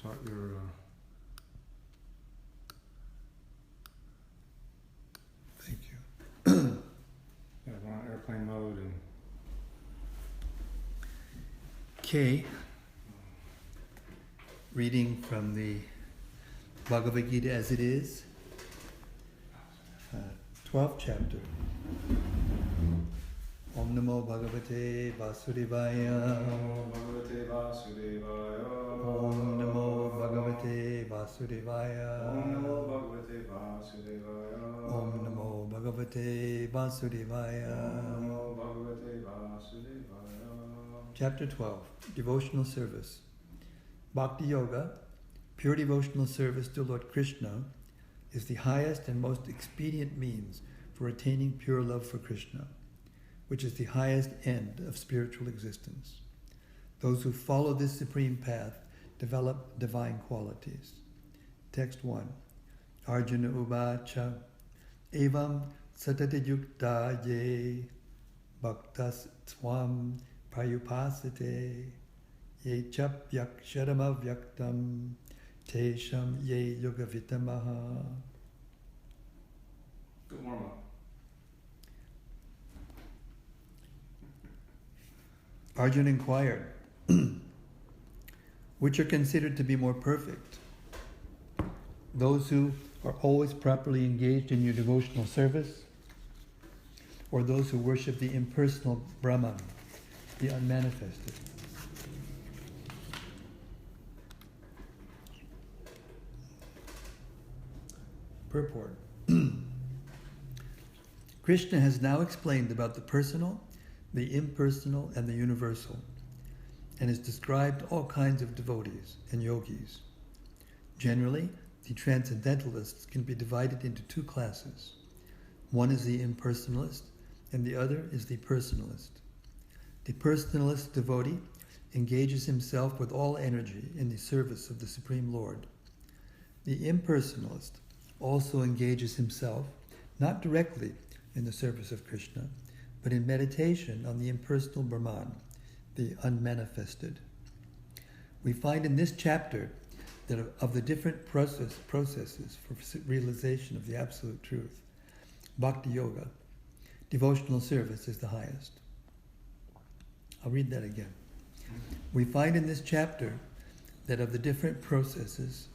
Start your Thank you. yeah, we're on airplane mode and Okay. Reading from the Bhagavad-Gita as it is, 12th chapter. Om Namo Bhagavate Vasudevaya. Bhagavate Vasudevaya. Om Namo Bhagavate Vasudevaya. Om Namo Bhagavate Vasudevaya. Om Namo Bhagavate Vasudevaya. Om Namo Bhagavate Vasudevaya. Chapter 12, Devotional Service. Bhakti Yoga, pure devotional service to Lord Krishna, is the highest and most expedient means for attaining pure love for Krishna, which is the highest end of spiritual existence. Those who follow this supreme path develop divine qualities. Text 1. Arjuna Uvacha Evam Satati Yukta Ye Bhaktas Twam Prayupasate Ye Chap Yaksharama Vyaktam Tesham Ye Yogavitamaha. Good warm up. Arjuna inquired, which are considered to be more perfect? Those who are always properly engaged in your devotional service, or those who worship the impersonal Brahman, the unmanifested? Purport. Krishna has now explained about the personal, the impersonal, and the universal, and has described all kinds of devotees and yogis. Generally, the transcendentalists can be divided into two classes. One is the impersonalist, and the other is the personalist. The personalist devotee engages himself with all energy in the service of the Supreme Lord. The impersonalist also engages himself, not directly in the service of Krishna, but in meditation on the impersonal Brahman, the unmanifested. We find in this chapter that of the different processes for realization of the Absolute Truth, Bhakti Yoga, devotional service, is the highest. I'll read that again. We find in this chapter that of the different processes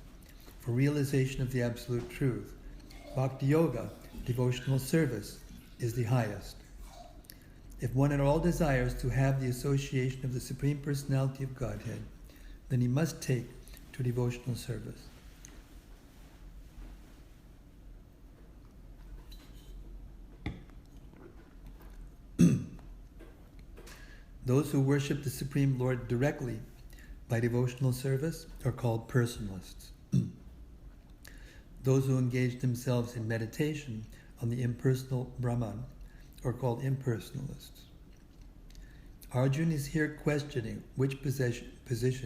for realization of the Absolute Truth, Bhakti Yoga, devotional service, is the highest. If one at all desires to have the association of the Supreme Personality of Godhead, then he must take to devotional service. Those who worship the Supreme Lord directly by devotional service are called personalists. Those who engage themselves in meditation on the impersonal Brahman are called impersonalists. Arjuna is here questioning which position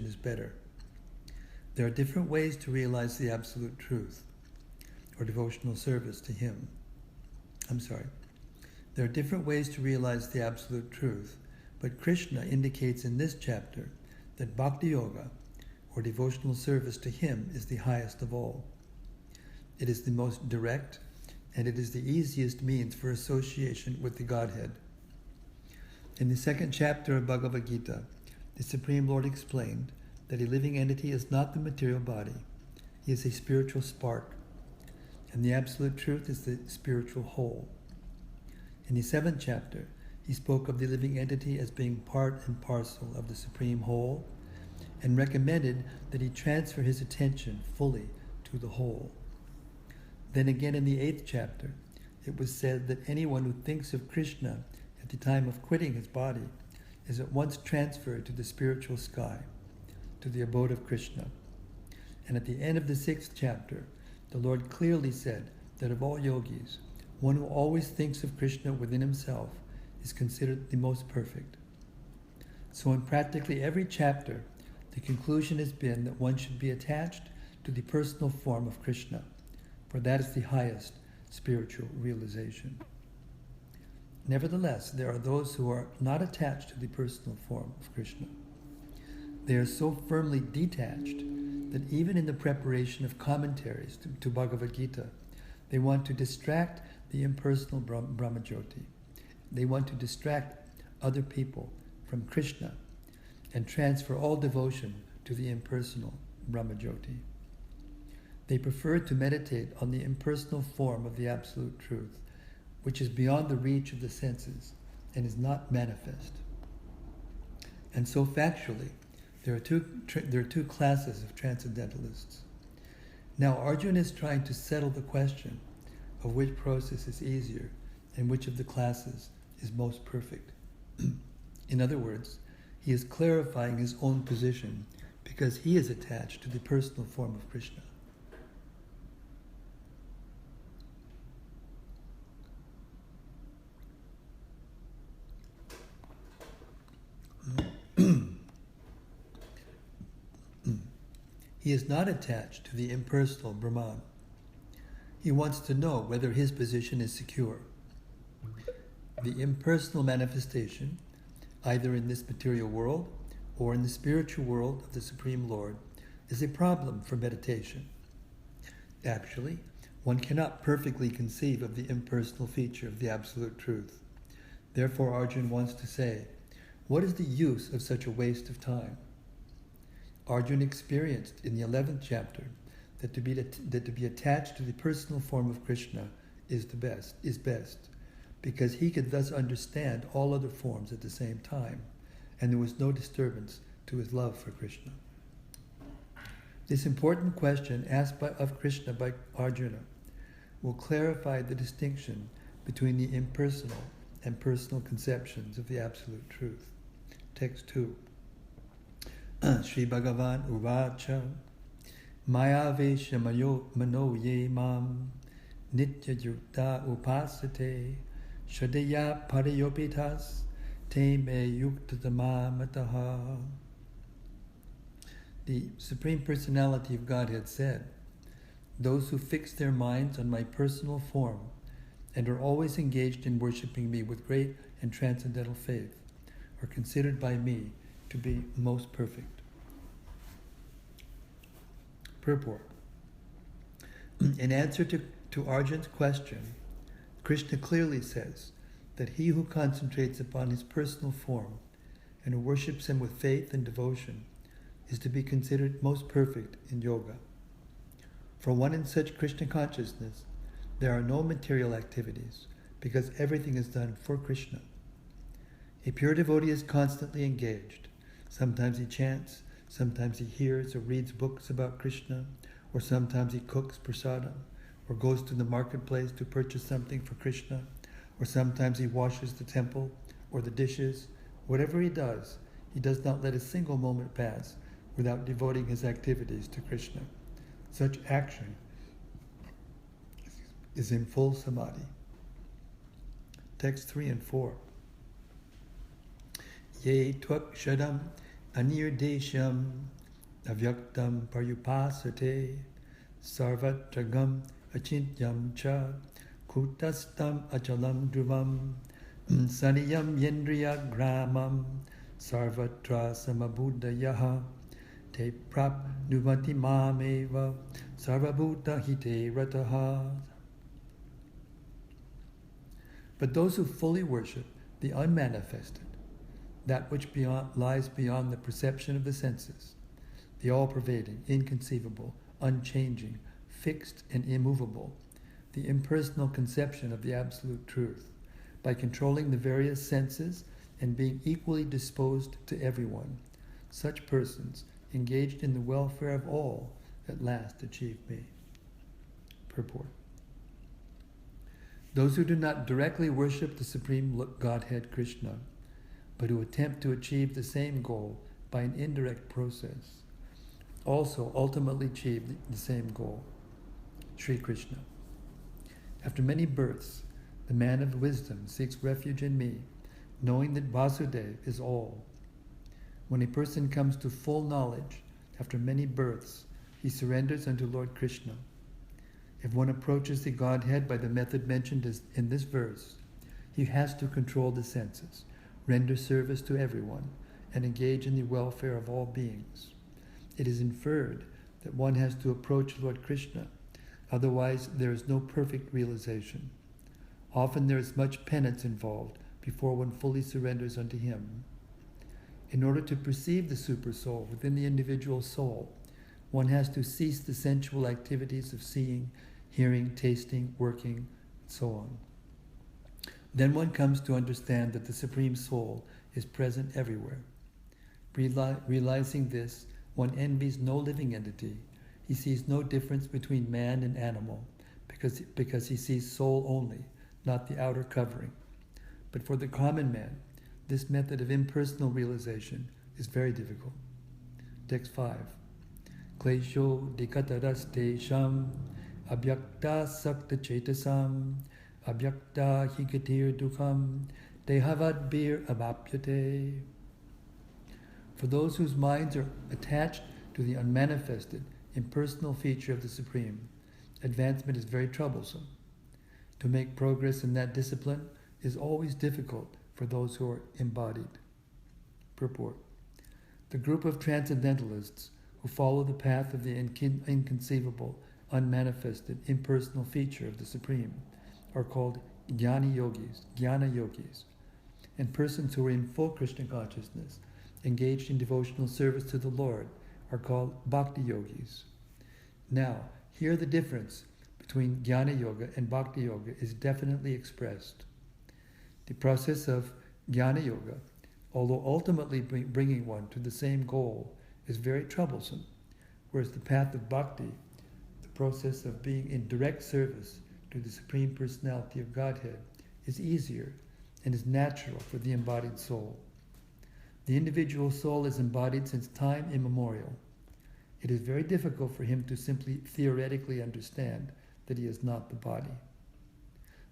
is better. There are different ways to realize the Absolute Truth, or devotional service to Him. There are different ways to realize the Absolute Truth, but Krishna indicates in this chapter that Bhakti Yoga, or devotional service to Him, is the highest of all. It is the most direct, and it is the easiest means for association with the Godhead. In the second chapter of Bhagavad-Gita, the Supreme Lord explained that a living entity is not the material body. He is a spiritual spark, and the Absolute Truth is the spiritual whole. In the 7th chapter, he spoke of the living entity as being part and parcel of the Supreme Whole, and recommended that he transfer his attention fully to the whole. Then again in the 8th chapter, it was said that anyone who thinks of Krishna at the time of quitting his body is at once transferred to the spiritual sky, to the abode of Krishna. And at the end of the 6th chapter, the Lord clearly said that of all yogis, one who always thinks of Krishna within himself is considered the most perfect. So in practically every chapter, the conclusion has been that one should be attached to the personal form of Krishna, for that is the highest spiritual realization. Nevertheless, there are those who are not attached to the personal form of Krishna. They are so firmly detached that even in the preparation of commentaries to Bhagavad-Gita, they want to distract the impersonal Brahmajyoti. They want to distract other people from Krishna and transfer all devotion to the impersonal Brahmajyoti. They prefer to meditate on the impersonal form of the Absolute Truth, which is beyond the reach of the senses and is not manifest. And so factually, there are two classes of transcendentalists. Now Arjuna is trying to settle the question of which process is easier and which of the classes is most perfect. In other words, he is clarifying his own position because he is attached to the personal form of Krishna. He is not attached to the impersonal Brahman. He wants to know whether his position is secure. The impersonal manifestation, either in this material world or in the spiritual world of the Supreme Lord, is a problem for meditation. Actually, one cannot perfectly conceive of the impersonal feature of the Absolute Truth. Therefore, Arjuna wants to say, what is the use of such a waste of time? Arjuna experienced in the 11th chapter that to be attached to the personal form of Krishna is best, because he could thus understand all other forms at the same time, and there was no disturbance to his love for Krishna. This important question asked of Krishna by Arjuna will clarify the distinction between the impersonal and personal conceptions of the Absolute Truth. Text 2. Sri Bhagavan Uvacha Maya Vesha Mano Ye Mam Nitya Yukta Upasate Shadaya Parayopitas Te Me Yuktadama Mataha. The Supreme Personality of Godhead said, those who fix their minds on my personal form and are always engaged in worshipping me with great and transcendental faith are considered by me to be most perfect. Purport. In answer to Arjuna's question, Krishna clearly says that he who concentrates upon his personal form and who worships him with faith and devotion is to be considered most perfect in yoga. For one in such Krishna consciousness, there are no material activities because everything is done for Krishna. A pure devotee is constantly engaged. Sometimes he chants, sometimes he hears or reads books about Krishna, or sometimes he cooks prasadam, or goes to the marketplace to purchase something for Krishna, or sometimes he washes the temple or the dishes. Whatever he does not let a single moment pass without devoting his activities to Krishna. Such action is in full samadhi. Text 3 and 4. Ye tvak shadam anirdesham avyaktam paryupasate sarvatragam achintyam cha kutastam achalam dhruvam saniyam yendriya gramam sarvatra samabuddhayaha te prap nuvati mameva sarvabhuta hite rataha. But those who fully worship the unmanifested, that which lies beyond the perception of the senses, the all-pervading, inconceivable, unchanging, fixed and immovable, the impersonal conception of the Absolute Truth, by controlling the various senses and being equally disposed to everyone, such persons, engaged in the welfare of all, at last achieve me. Purport. Those who do not directly worship the Supreme Godhead Krishna, but who attempt to achieve the same goal by an indirect process, also ultimately achieve the same goal, Sri Krishna. After many births, the man of wisdom seeks refuge in me, knowing that Vasudeva is all. When a person comes to full knowledge, after many births, he surrenders unto Lord Krishna. If one approaches the Godhead by the method mentioned in this verse, he has to control the senses, render service to everyone, and engage in the welfare of all beings. It is inferred that one has to approach Lord Krishna, otherwise there is no perfect realization. Often there is much penance involved before one fully surrenders unto him. In order to perceive the Super-Soul within the individual soul, one has to cease the sensual activities of seeing, hearing, tasting, working, and so on. Then one comes to understand that the Supreme Soul is present everywhere. Realizing this, one envies no living entity. He sees no difference between man and animal, because he sees soul only, not the outer covering. But for the common man, this method of impersonal realization is very difficult. Text 5. Klesho dikataraste sham abhyakta sakta chetasam abhyakta hikatir dukham dehavad bir amapyate. For those whose minds are attached to the unmanifested, impersonal feature of the Supreme, advancement is very troublesome. To make progress in that discipline is always difficult for those who are embodied. Purport. The group of transcendentalists who follow the path of the inconceivable, unmanifested, impersonal feature of the Supreme are called jnana yogis, and persons who are in full Krishna consciousness, engaged in devotional service to the Lord, are called bhakti yogis. Now, here the difference between jnana yoga and bhakti yoga is definitely expressed. The process of jnana yoga, although ultimately bringing one to the same goal, is very troublesome, whereas the path of bhakti, the process of being in direct service to the Supreme Personality of Godhead, is easier and is natural for the embodied soul. The individual soul is embodied since time immemorial. It is very difficult for him to simply theoretically understand that he is not the body.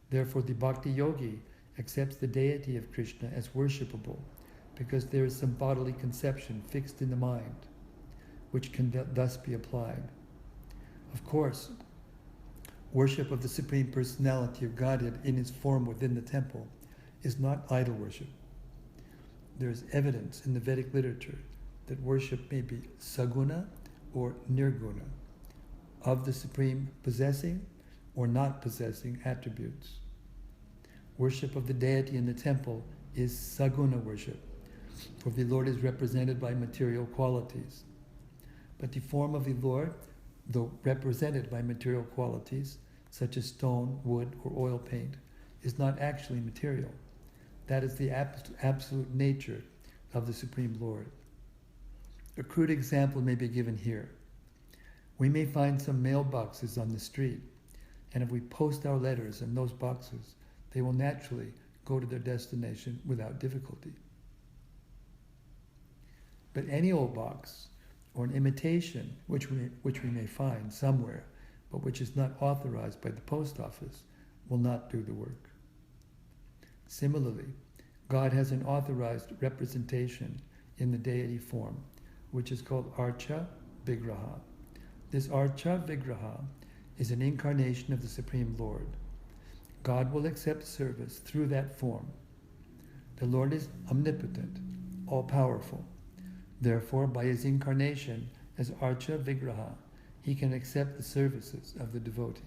Therefore, the bhakti yogi accepts the deity of Krishna as worshipable, because there is some bodily conception fixed in the mind, which can thus be applied. Of course, worship of the Supreme Personality of Godhead in its form within the temple is not idol worship. There is evidence in the Vedic literature that worship may be saguna or nirguna, of the Supreme possessing or not possessing attributes. Worship of the deity in the temple is saguna worship, for the Lord is represented by material qualities. But the form of the Lord, though represented by material qualities, such as stone, wood, or oil paint, is not actually material. That is the absolute nature of the Supreme Lord. A crude example may be given here. We may find some mailboxes on the street, and if we post our letters in those boxes, they will naturally go to their destination without difficulty. But any old box, or an imitation, which we may find somewhere, but which is not authorized by the post office, will not do the work. Similarly, God has an authorized representation in the deity form, which is called Archa Vigraha. This Archa Vigraha is an incarnation of the Supreme Lord. God will accept service through that form. The Lord is omnipotent, all-powerful. Therefore, by his incarnation as Archa Vigraha, he can accept the services of the devotee,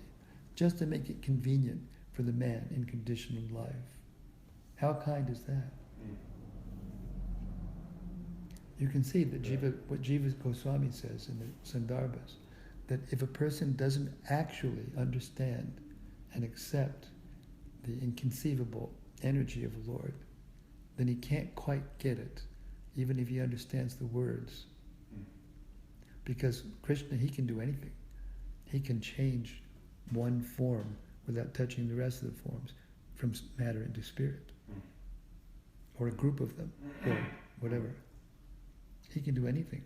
just to make it convenient for the man in conditioned life. How kind is that? You can see that what Jiva Goswami says in the Sandarbhas, that if a person doesn't actually understand and accept the inconceivable energy of the Lord, then he can't quite get it, even if he understands the words. Because Krishna, he can do anything. He can change one form without touching the rest of the forms, from matter into spirit, or a group of them, or whatever. He can do anything.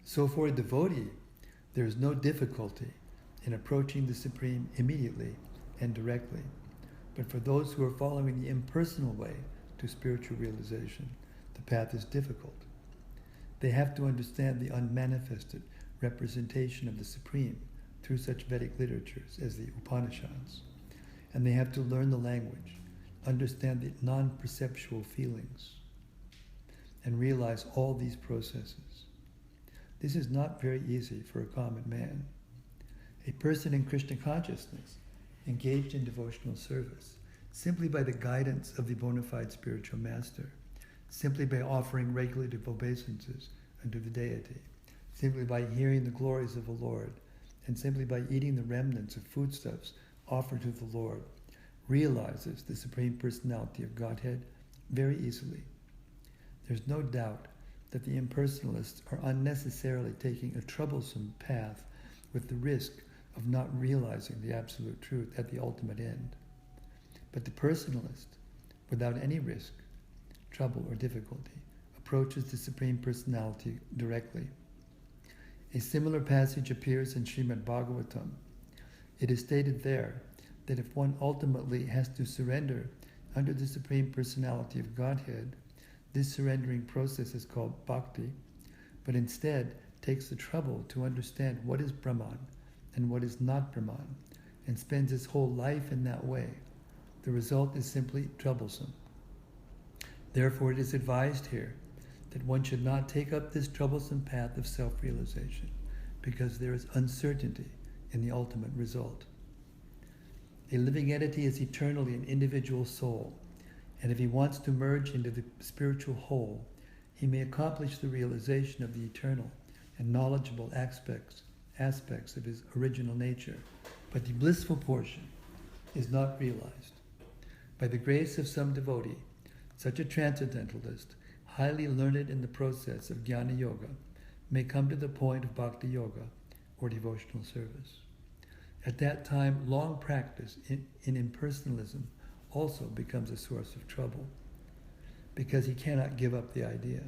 So for a devotee, there is no difficulty in approaching the Supreme immediately and directly. But for those who are following the impersonal way to spiritual realization, the path is difficult. They have to understand the unmanifested representation of the Supreme through such Vedic literatures as the Upanishads, and they have to learn the language, understand the non-perceptual feelings, and realize all these processes. This is not very easy for a common man. A person in Krishna consciousness, engaged in devotional service, simply by the guidance of the bona fide spiritual master, simply by offering regulative obeisances unto the deity, simply by hearing the glories of the Lord, and simply by eating the remnants of foodstuffs offered to the Lord, realizes the Supreme Personality of Godhead very easily. There's no doubt that the impersonalists are unnecessarily taking a troublesome path with the risk of not realizing the absolute truth at the ultimate end. But the personalist, without any risk, trouble, or difficulty, approaches the Supreme Personality directly. A similar passage appears in Srimad Bhagavatam. It is stated there that if one ultimately has to surrender under the Supreme Personality of Godhead, this surrendering process is called bhakti, but instead takes the trouble to understand what is Brahman and what is not Brahman, and spends his whole life in that way, the result is simply troublesome. Therefore, it is advised here that one should not take up this troublesome path of self-realization, because there is uncertainty in the ultimate result. A living entity is eternally an individual soul, and if he wants to merge into the spiritual whole, he may accomplish the realization of the eternal and knowledgeable aspects of his original nature, but the blissful portion is not realized. By the grace of some devotee, such a transcendentalist, highly learned in the process of jnana yoga, may come to the point of bhakti yoga, or devotional service. At that time, long practice in impersonalism also becomes a source of trouble, because he cannot give up the idea.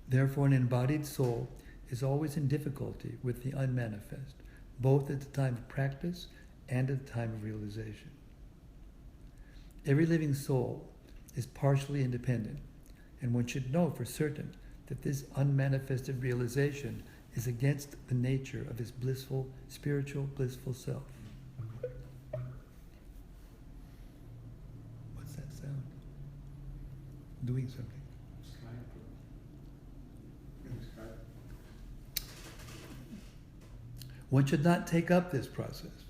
Therefore, an embodied soul is always in difficulty with the unmanifest, both at the time of practice and at the time of realization. Every living soul is partially independent, and one should know for certain that this unmanifested realization is against the nature of his blissful, spiritual, blissful self. What's that sound? Doing something. One should not take up this process.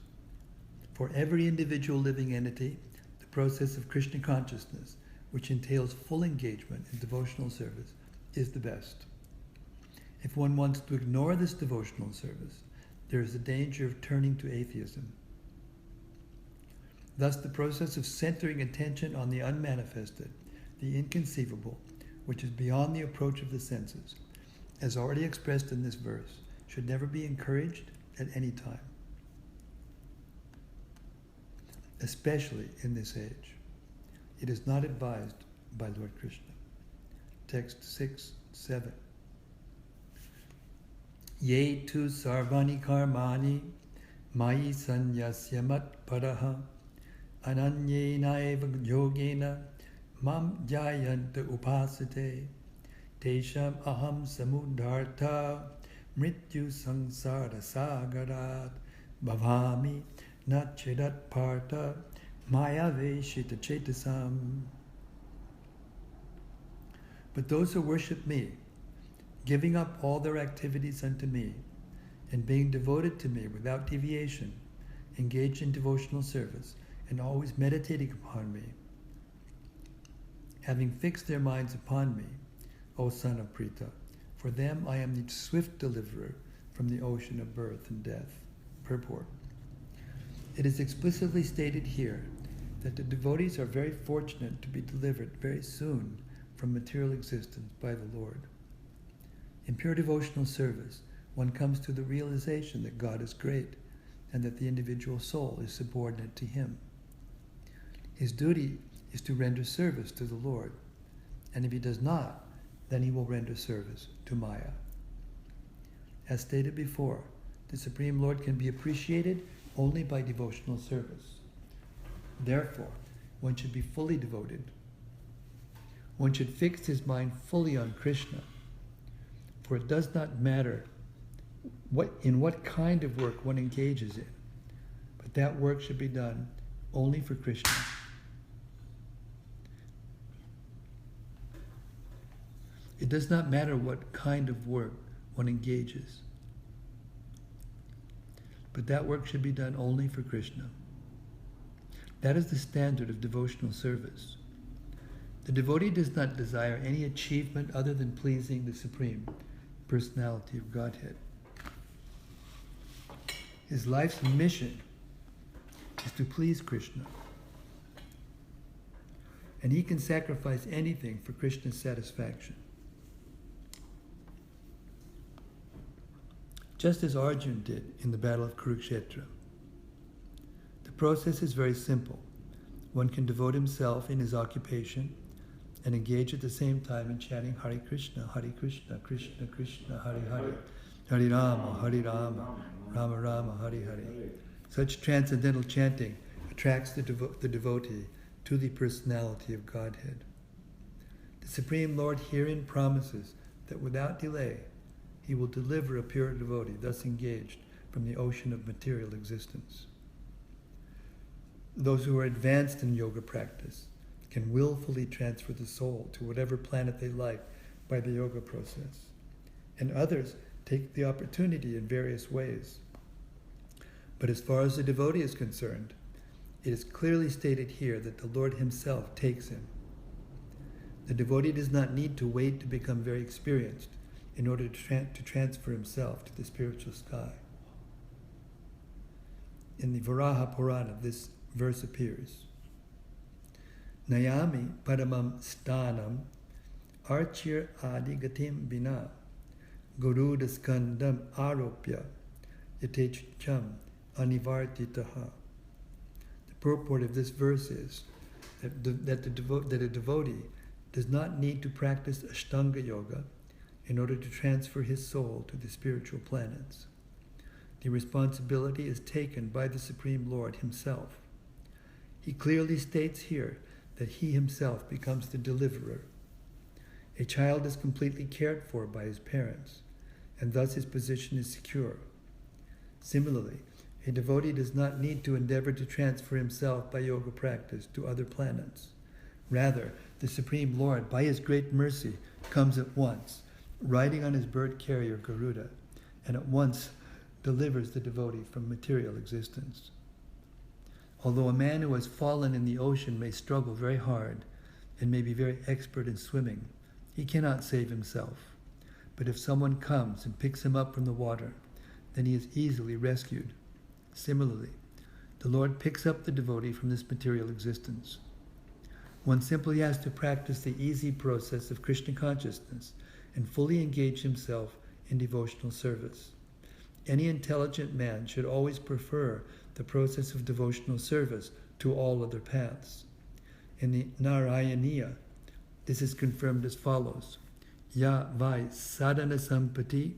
For every individual living entity, the process of Krishna consciousness, which entails full engagement in devotional service, is the best. If one wants to ignore this devotional service, there is a danger of turning to atheism. Thus, the process of centering attention on the unmanifested, the inconceivable, which is beyond the approach of the senses, as already expressed in this verse, should never be encouraged at any time, especially in this age. It is not advised by Lord Krishna. Text 6-7. Ye tu sarvani karmani mayi sanyasya mat paraha ananyena eva yogena mam jayanta upasate tesham aham samudharta mrityu sangsara sagarat bhavami nachidat parta maya veshita chetasam. But those who worship me, giving up all their activities unto me, and being devoted to me without deviation, engaged in devotional service, and always meditating upon me, having fixed their minds upon me, O son of Prita, for them I am the swift deliverer from the ocean of birth and death. Purport. It is explicitly stated here that the devotees are very fortunate to be delivered very soon from material existence by the Lord. In pure devotional service, one comes to the realization that God is great and that the individual soul is subordinate to Him. His duty is to render service to the Lord, and if he does not, then he will render service to Maya. As stated before, the Supreme Lord can be appreciated only by devotional service. Therefore, one should be fully devoted. One should fix his mind fully on Krishna, for it does not matter in what kind of work one engages in, but that work should be done only for Krishna. It does not matter what kind of work one engages, but that work should be done only for Krishna. That is the standard of devotional service. The devotee does not desire any achievement other than pleasing the Supreme Personality of Godhead. His life's mission is to please Krishna. And he can sacrifice anything for Krishna's satisfaction. Just as Arjuna did in the Battle of Kurukshetra. The process is very simple. One can devote himself in his occupation and engage at the same time in chanting Hare Krishna, Krishna Krishna, Hare Hare, Hare Rama, Rama Rama, Hare Hare. Such transcendental chanting attracts the devotee to the personality of Godhead. The Supreme Lord herein promises that without delay, he will deliver a pure devotee thus engaged from the ocean of material existence. Those who are advanced in yoga practice can willfully transfer the soul to whatever planet they like by the yoga process. And others take the opportunity in various ways. But as far as the devotee is concerned, it is clearly stated here that the Lord himself takes him. The devotee does not need to wait to become very experienced in order to transfer himself to the spiritual sky. In the Varaha Purana, this verse appears. Nayami paramam stanam archir adigatim bina gurudaskandam aropya yatecham anivartitaha. The purport of this verse is that a devotee does not need to practice Ashtanga Yoga in order to transfer his soul to the spiritual planets. The responsibility is taken by the Supreme Lord himself. He clearly states here that he himself becomes the deliverer. A child is completely cared for by his parents, and thus his position is secure. Similarly, a devotee does not need to endeavor to transfer himself by yoga practice to other planets. Rather, the Supreme Lord, by his great mercy, comes at once, riding on his bird carrier Garuda, and at once delivers the devotee from material existence. Although a man who has fallen in the ocean may struggle very hard and may be very expert in swimming, he cannot save himself. But if someone comes and picks him up from the water, then he is easily rescued. Similarly, the Lord picks up the devotee from this material existence. One simply has to practice the easy process of Krishna consciousness and fully engage himself in devotional service. Any intelligent man should always prefer the process of devotional service to all other paths. In the Narayaniya, this is confirmed as follows. Ya vai sadhana sampati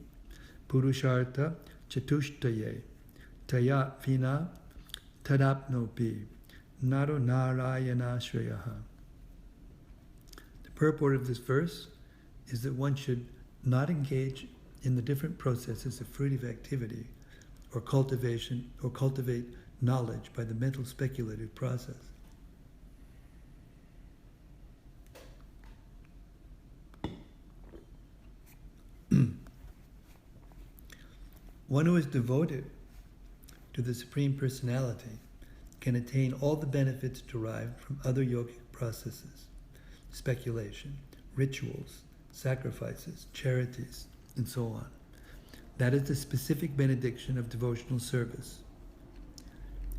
purushartha chatushtaye taya vina tadapnopi naro narayana shreyaha. The purport of this verse is that one should not engage in the different processes of fruitive activity or cultivate knowledge by the mental speculative process. One who is devoted to the Supreme Personality can attain all the benefits derived from other yogic processes, speculation, rituals, sacrifices, charities, and so on. That is the specific benediction of devotional service.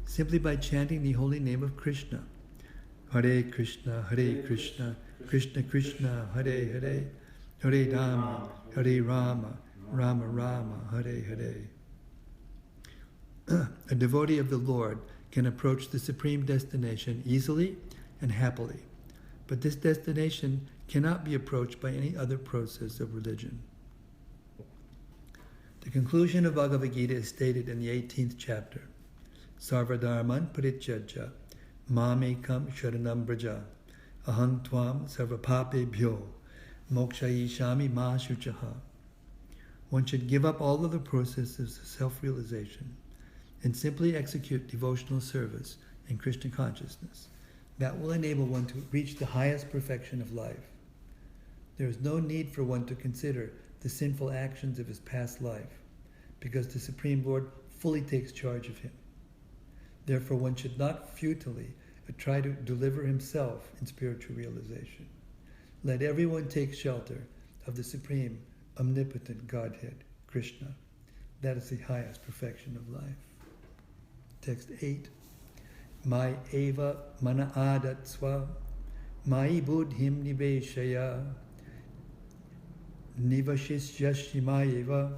Simply by chanting the holy name of Krishna, Hare Krishna, Krishna Krishna, Hare Hare, Hare Rama, Rama Rama, Hare Hare. A devotee of the Lord can approach the supreme destination easily and happily, but this destination cannot be approached by any other process of religion. The conclusion of Bhagavad-Gita is stated in the 18th chapter. Sarvadharman parityaja, mamekam sharanam braja, aham tvam sarvapapebhyo, mokshayishami ma shuchaha. One should give up all of the processes of self-realization and simply execute devotional service in Krishna consciousness. That will enable one to reach the highest perfection of life. There is no need for one to consider the sinful actions of his past life, because the Supreme Lord fully takes charge of him. Therefore, one should not futilely try to deliver himself in spiritual realization. Let everyone take shelter of the Supreme Omnipotent Godhead, Krishna. That is the highest perfection of life. Text 8. Mai eva mana adatsva, mai buddhim niveshaya, nivashishyashima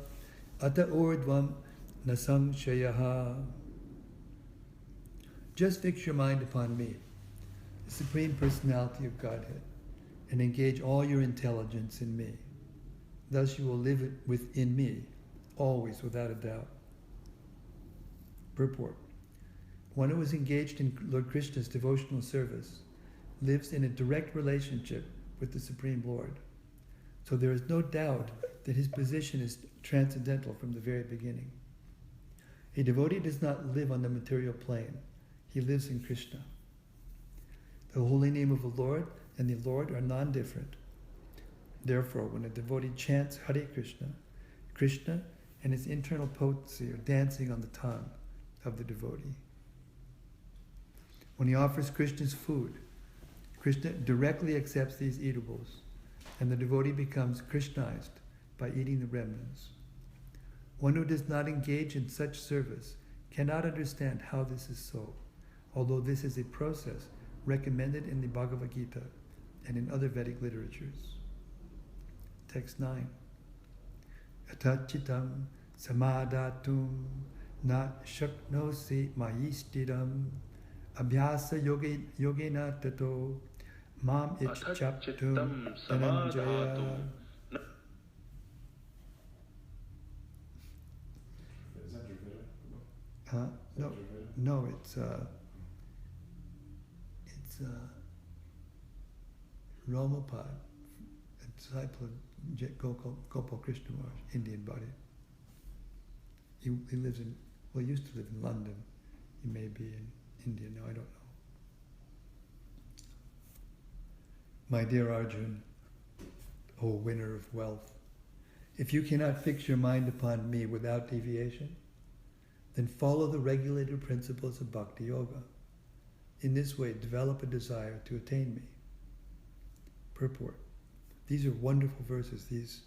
ata urdvam nasamshayaha. Just fix your mind upon me, the Supreme Personality of Godhead, and engage all your intelligence in me. Thus you will live within me, always without a doubt. Purport. One who is engaged in Lord Krishna's devotional service lives in a direct relationship with the Supreme Lord. So there is no doubt that his position is transcendental from the very beginning. A devotee does not live on the material plane. He lives in Krishna. The holy name of the Lord and the Lord are non-different. Therefore, when a devotee chants Hare Krishna, Krishna and his internal potency are dancing on the tongue of the devotee. When he offers Krishna's food, Krishna directly accepts these eatables, and the devotee becomes Krishnized by eating the remnants. One who does not engage in such service cannot understand how this is so, although this is a process recommended in the Bhagavad-Gita and in other Vedic literatures. Text 9. Atachitam samadatum na shaknosi mayistiram abhyasa yogena tato mam ichchaptum dhananjaya. Is that your Huh? No, it's Ramapad, a disciple of Gopal Krishna Maharaj, Indian body. He lives in, well, he used to live in London. He may be in India now, I don't know. My dear Arjun, O winner of wealth, if you cannot fix your mind upon me without deviation, then follow the regulated principles of Bhakti Yoga. In this way, develop a desire to attain me. Purport. These are wonderful verses, these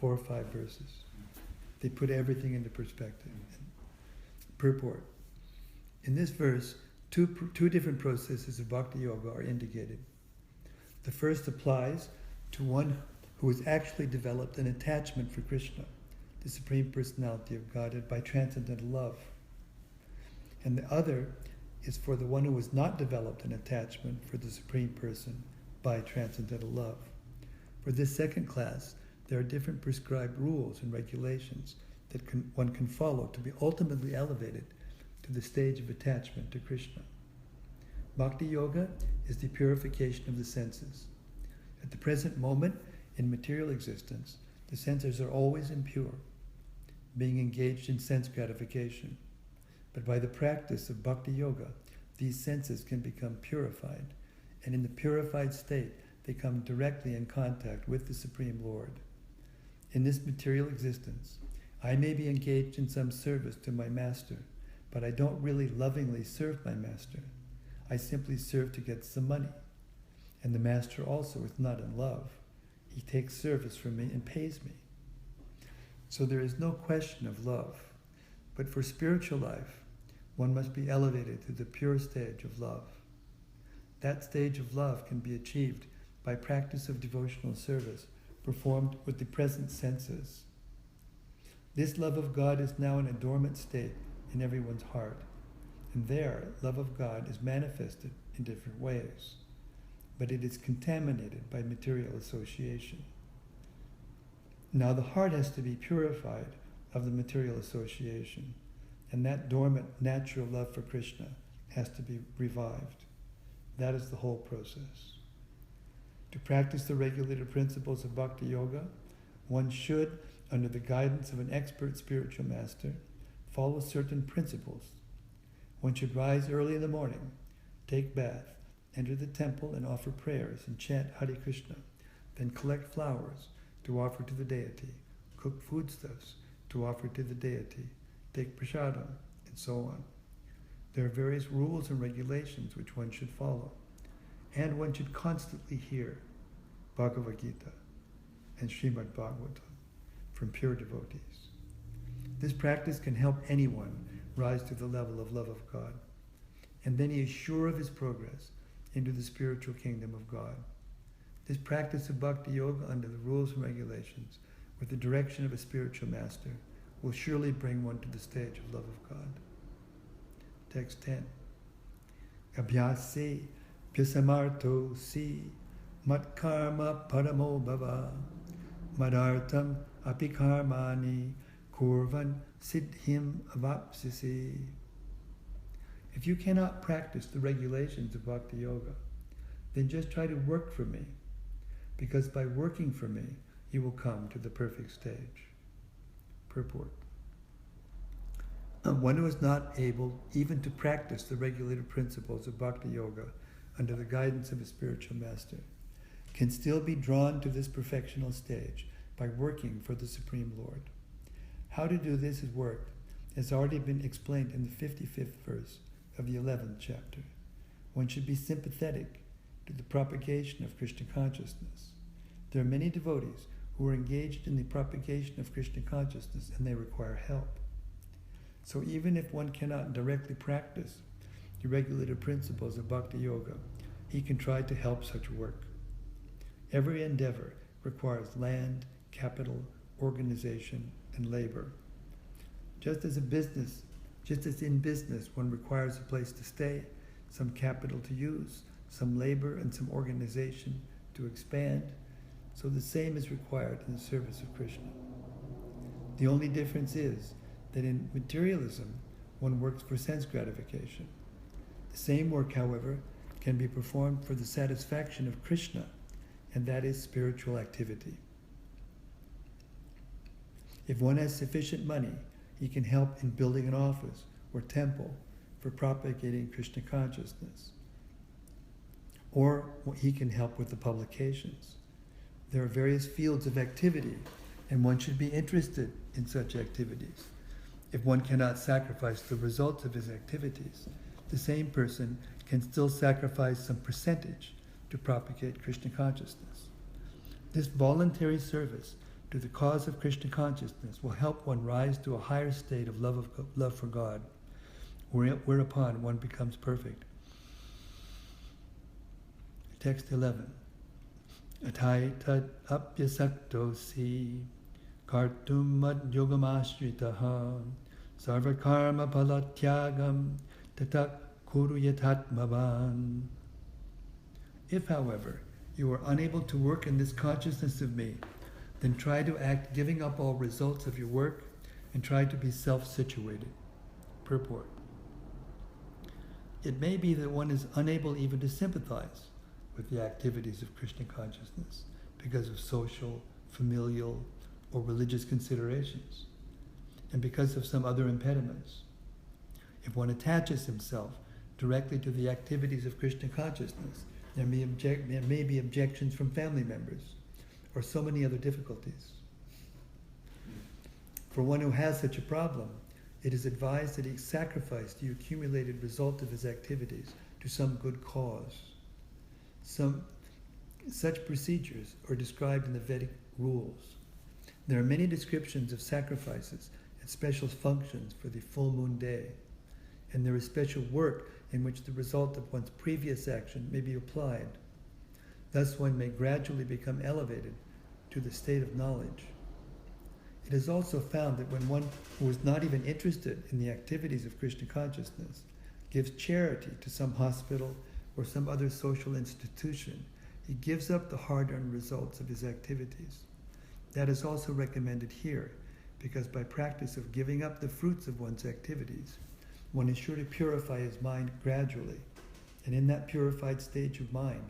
4 or 5 verses. They put everything into perspective. Purport. In this verse, two different processes of Bhakti Yoga are indicated. The first applies to one who has actually developed an attachment for Krishna, the Supreme Personality of Godhead, by transcendental love. And the other is for the one who has not developed an attachment for the Supreme Person by transcendental love. For this second class, there are different prescribed rules and regulations that one can follow to be ultimately elevated to the stage of attachment to Krishna. Bhakti Yoga is the purification of the senses. At the present moment, in material existence, the senses are always impure, being engaged in sense gratification. But by the practice of Bhakti Yoga, these senses can become purified, and in the purified state, they come directly in contact with the Supreme Lord. In this material existence, I may be engaged in some service to my master, but I don't really lovingly serve my master. I simply serve to get some money. And the master also is not in love. He takes service from me and pays me. So there is no question of love. But for spiritual life, one must be elevated to the pure stage of love. That stage of love can be achieved by practice of devotional service performed with the present senses. This love of God is now in a dormant state in everyone's heart, and there, love of God is manifested in different ways, but it is contaminated by material association. Now the heart has to be purified of the material association, and that dormant natural love for Krishna has to be revived. That is the whole process. To practice the regulated principles of Bhakti Yoga, one should, under the guidance of an expert spiritual master, follow certain principles. One should rise early in the morning, take bath, enter the temple and offer prayers and chant Hare Krishna, then collect flowers to offer to the deity, cook foodstuffs to offer to the deity, take prasadam, and so on. There are various rules and regulations which one should follow, and one should constantly hear Bhagavad-Gita and Srimad Bhagavatam from pure devotees. This practice can help anyone rise to the level of love of God, and then he is sure of his progress into the spiritual kingdom of God. This practice of Bhakti Yoga under the rules and regulations, with the direction of a spiritual master, will surely bring one to the stage of love of God. Text 10. Abhyase pyasamarto si matkarma paramo bhava madartam apikarmani kurvan siddhim avapsisi. If you cannot practice the regulations of Bhakti Yoga, then just try to work for me, because by working for me, you will come to the perfect stage. Purport. One who is not able even to practice the regulated principles of Bhakti Yoga under the guidance of a spiritual master can still be drawn to this perfectional stage by working for the Supreme Lord. How to do this work has already been explained in the 55th verse of the 11th chapter. One should be sympathetic to the propagation of Krishna consciousness. There are many devotees who are engaged in the propagation of Krishna consciousness and they require help. So even if one cannot directly practice the regulated principles of Bhakti Yoga, he can try to help such work. Every endeavor requires land, capital, organization, and labor. Just as in business, one requires a place to stay, some capital to use, some labor, and some organization to expand, so the same is required in the service of Krishna. The only difference is that in materialism, one works for sense gratification. The same work, however, can be performed for the satisfaction of Krishna, and that is spiritual activity. If one has sufficient money, he can help in building an office or temple for propagating Krishna consciousness. Or he can help with the publications. There are various fields of activity, and one should be interested in such activities. If one cannot sacrifice the results of his activities, the same person can still sacrifice some percentage to propagate Krishna consciousness. This voluntary service to the cause of Krishna consciousness will help one rise to a higher state of love for God, whereupon one becomes perfect. Text 11. Atai tad apyasakto si kartum mad yogamashritaha sarva karma palatyagam tatak kuru yatatmavan. If, however, you are unable to work in this consciousness of me, then try to act giving up all results of your work and try to be self-situated. Purport. It may be that one is unable even to sympathize with the activities of Krishna consciousness because of social, familial, or religious considerations, and because of some other impediments. If one attaches himself directly to the activities of Krishna consciousness, there may be objections from family members, or so many other difficulties. For one who has such a problem, it is advised that he sacrifice the accumulated result of his activities to some good cause. Such procedures are described in the Vedic rules. There are many descriptions of sacrifices and special functions for the full moon day, and there is special work in which the result of one's previous action may be applied. Thus one may gradually become elevated to the state of knowledge. It is also found that when one who is not even interested in the activities of Krishna consciousness gives charity to some hospital or some other social institution, he gives up the hard-earned results of his activities. That is also recommended here, because by practice of giving up the fruits of one's activities, one is sure to purify his mind gradually, and in that purified stage of mind,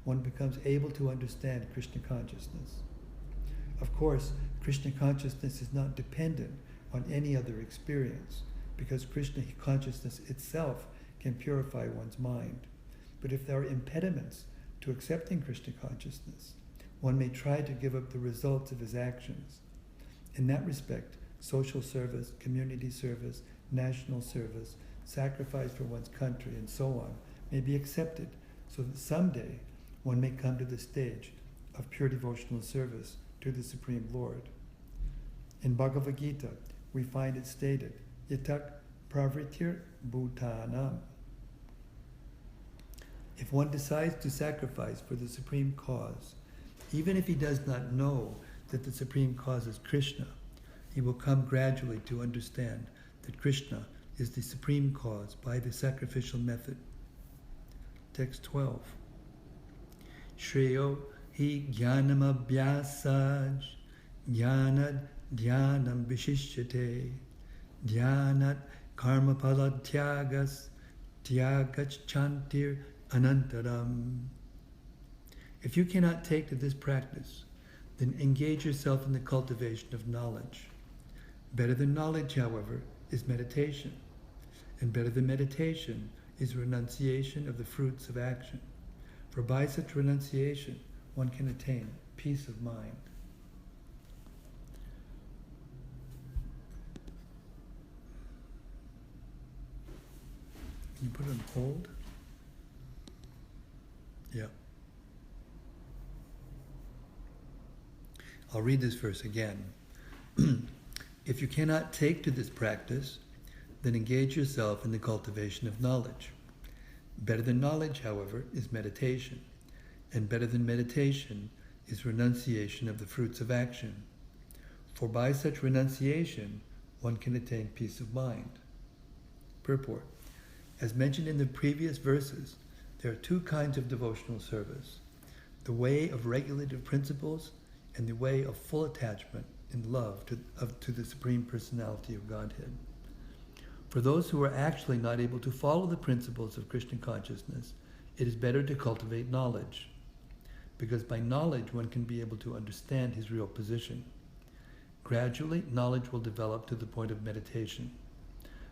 one becomes able to understand Krishna consciousness. Of course, Krishna consciousness is not dependent on any other experience, because Krishna consciousness itself can purify one's mind. But if there are impediments to accepting Krishna consciousness, one may try to give up the results of his actions. In that respect, social service, community service, national service, sacrifice for one's country, and so on, may be accepted, so that someday one may come to the stage of pure devotional service to the Supreme Lord. In Bhagavad-Gita, we find it stated, Yatak pravritir bhutanam. If one decides to sacrifice for the supreme cause, even if he does not know that the supreme cause is Krishna, he will come gradually to understand that Krishna is the supreme cause by the sacrificial method. Text 12. Shreyo hi jnanam abhyasaj jnanad dhyanam vishishyate dhyanat karma pala tyagas tyagach chantir anantaram. If you cannot take to this practice, then engage yourself in the cultivation of knowledge. Better than knowledge, however, is meditation, and better than meditation is renunciation of the fruits of action. For by such renunciation, one can attain peace of mind. Can you put it on hold? Yeah. I'll read this verse again. If you cannot take to this practice, then engage yourself in the cultivation of knowledge. Better than knowledge, however, is meditation, and better than meditation is renunciation of the fruits of action. For by such renunciation, one can attain peace of mind. Purport. As mentioned in the previous verses, there are two kinds of devotional service: the way of regulative principles and the way of full attachment and love to the Supreme Personality of Godhead. For those who are actually not able to follow the principles of Krishna consciousness, it is better to cultivate knowledge, because by knowledge one can be able to understand his real position. Gradually, knowledge will develop to the point of meditation.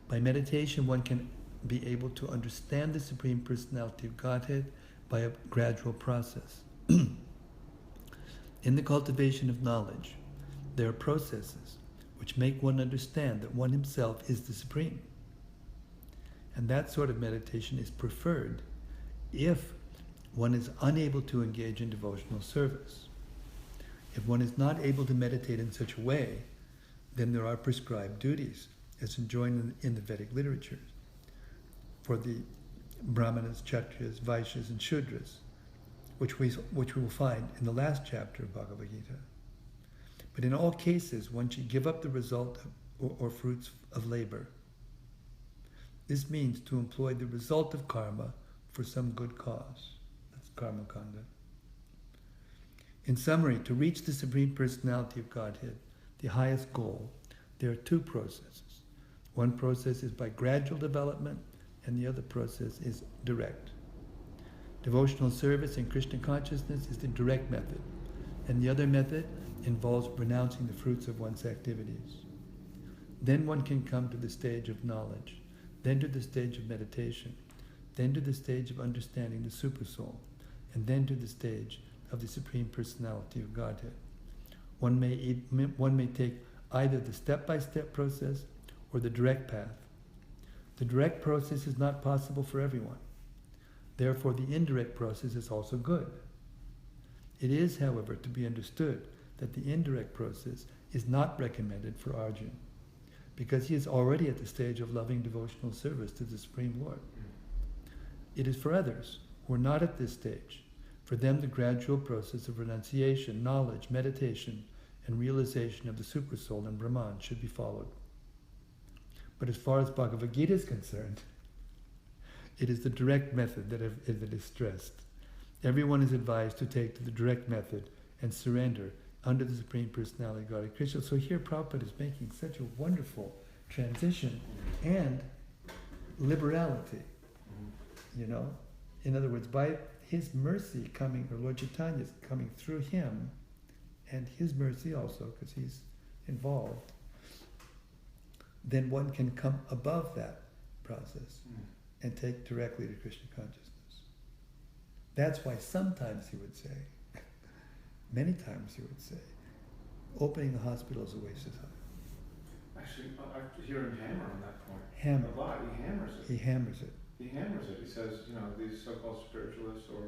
By meditation, one can be able to understand the Supreme Personality of Godhead by a gradual process. In the cultivation of knowledge, there are processes which make one understand that one himself is the Supreme. And that sort of meditation is preferred if one is unable to engage in devotional service. If one is not able to meditate in such a way, then there are prescribed duties, as enjoined in the Vedic literatures, for the Brahmanas, Kshatriyas, Vaishyas, and Shudras, which we will find in the last chapter of Bhagavad-Gita. But in all cases, one should give up the result or fruits of labor. This means to employ the result of karma for some good cause. That's karma kanda. In summary, to reach the Supreme Personality of Godhead, the highest goal, there are two processes. One process is by gradual development, and the other process is direct. Devotional service in Krishna consciousness is the direct method, and the other method involves renouncing the fruits of one's activities. Then one can come to the stage of knowledge, then to the stage of meditation, then to the stage of understanding the Supersoul, and then to the stage of the Supreme Personality of Godhead. One may take either the step-by-step process or the direct path. The direct process is not possible for everyone. Therefore, the indirect process is also good. It is, however, to be understood that the indirect process is not recommended for Arjuna, because he is already at the stage of loving devotional service to the Supreme Lord. It is for others who are not at this stage. For them, the gradual process of renunciation, knowledge, meditation, and realization of the Supersoul and Brahman should be followed. But as far as Bhagavad-Gita is concerned, it is the direct method that is stressed. Everyone is advised to take to the direct method and surrender under the Supreme Personality of Godhead Krishna. So here Prabhupada is making such a wonderful transition and liberality. You know? In other words, by his mercy coming, or Lord Chaitanya's coming through him and his mercy also, because he's involved, then one can come above that process and take directly to Krishna consciousness. That's why sometimes he would say, many times he would say, opening the hospital is a waste of time. Actually, I hear him hammer on that point. Hammer. A lot. He hammers it. He hammers it. He hammers it. He says, these so-called spiritualists or,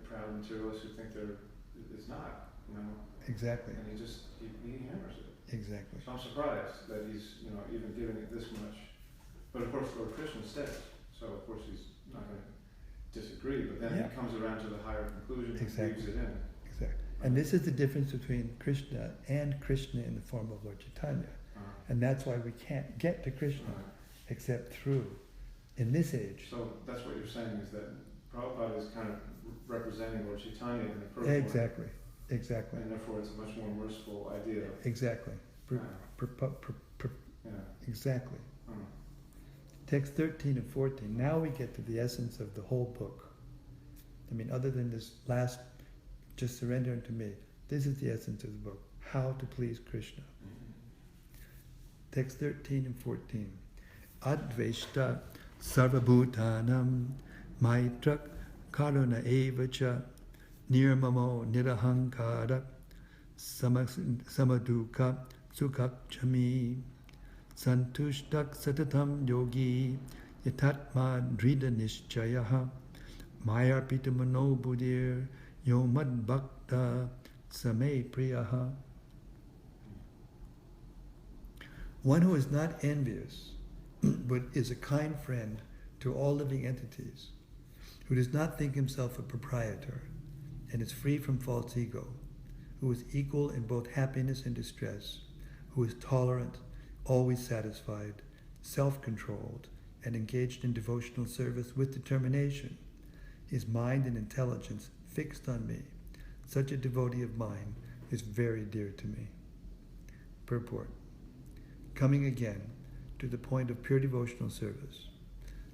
proud materialists who think it's not, Exactly. And he hammers it. Exactly. So I'm surprised that he's, even giving it this much. But of course, Lord Krishna says, so of course he's not going to disagree, but then he comes around to the higher conclusion and leaves it in. Exactly. And this is the difference between Krishna and Krishna in the form of Lord Chaitanya. And that's why we can't get to Krishna except through, in this age. So that's what you're saying, is that Prabhupada is kind of representing Lord Chaitanya in the first Exactly. Exactly. And therefore it's a much more merciful idea. Exactly. Exactly. Uh-huh. Text 13 and 14. Now we get to the essence of the whole book. Other than this last, just surrender unto me. This is the essence of the book. How to please Krishna. Text 13 and 14. Adveshta sarvabhutanam maitrak karuna evacha nirmamo nirahankara samaduka sukhakchami santushtak satatam yogi yatatma drida nishchayaha mayarpita mano buddhir yomad bhakta same priyaha. One who is not envious, but is a kind friend to all living entities, who does not think himself a proprietor, and is free from false ego, who is equal in both happiness and distress, who is tolerant, always satisfied, self-controlled, and engaged in devotional service with determination, his mind and intelligence fixed on me. Such a devotee of mine is very dear to me. Purport. Coming again to the point of pure devotional service,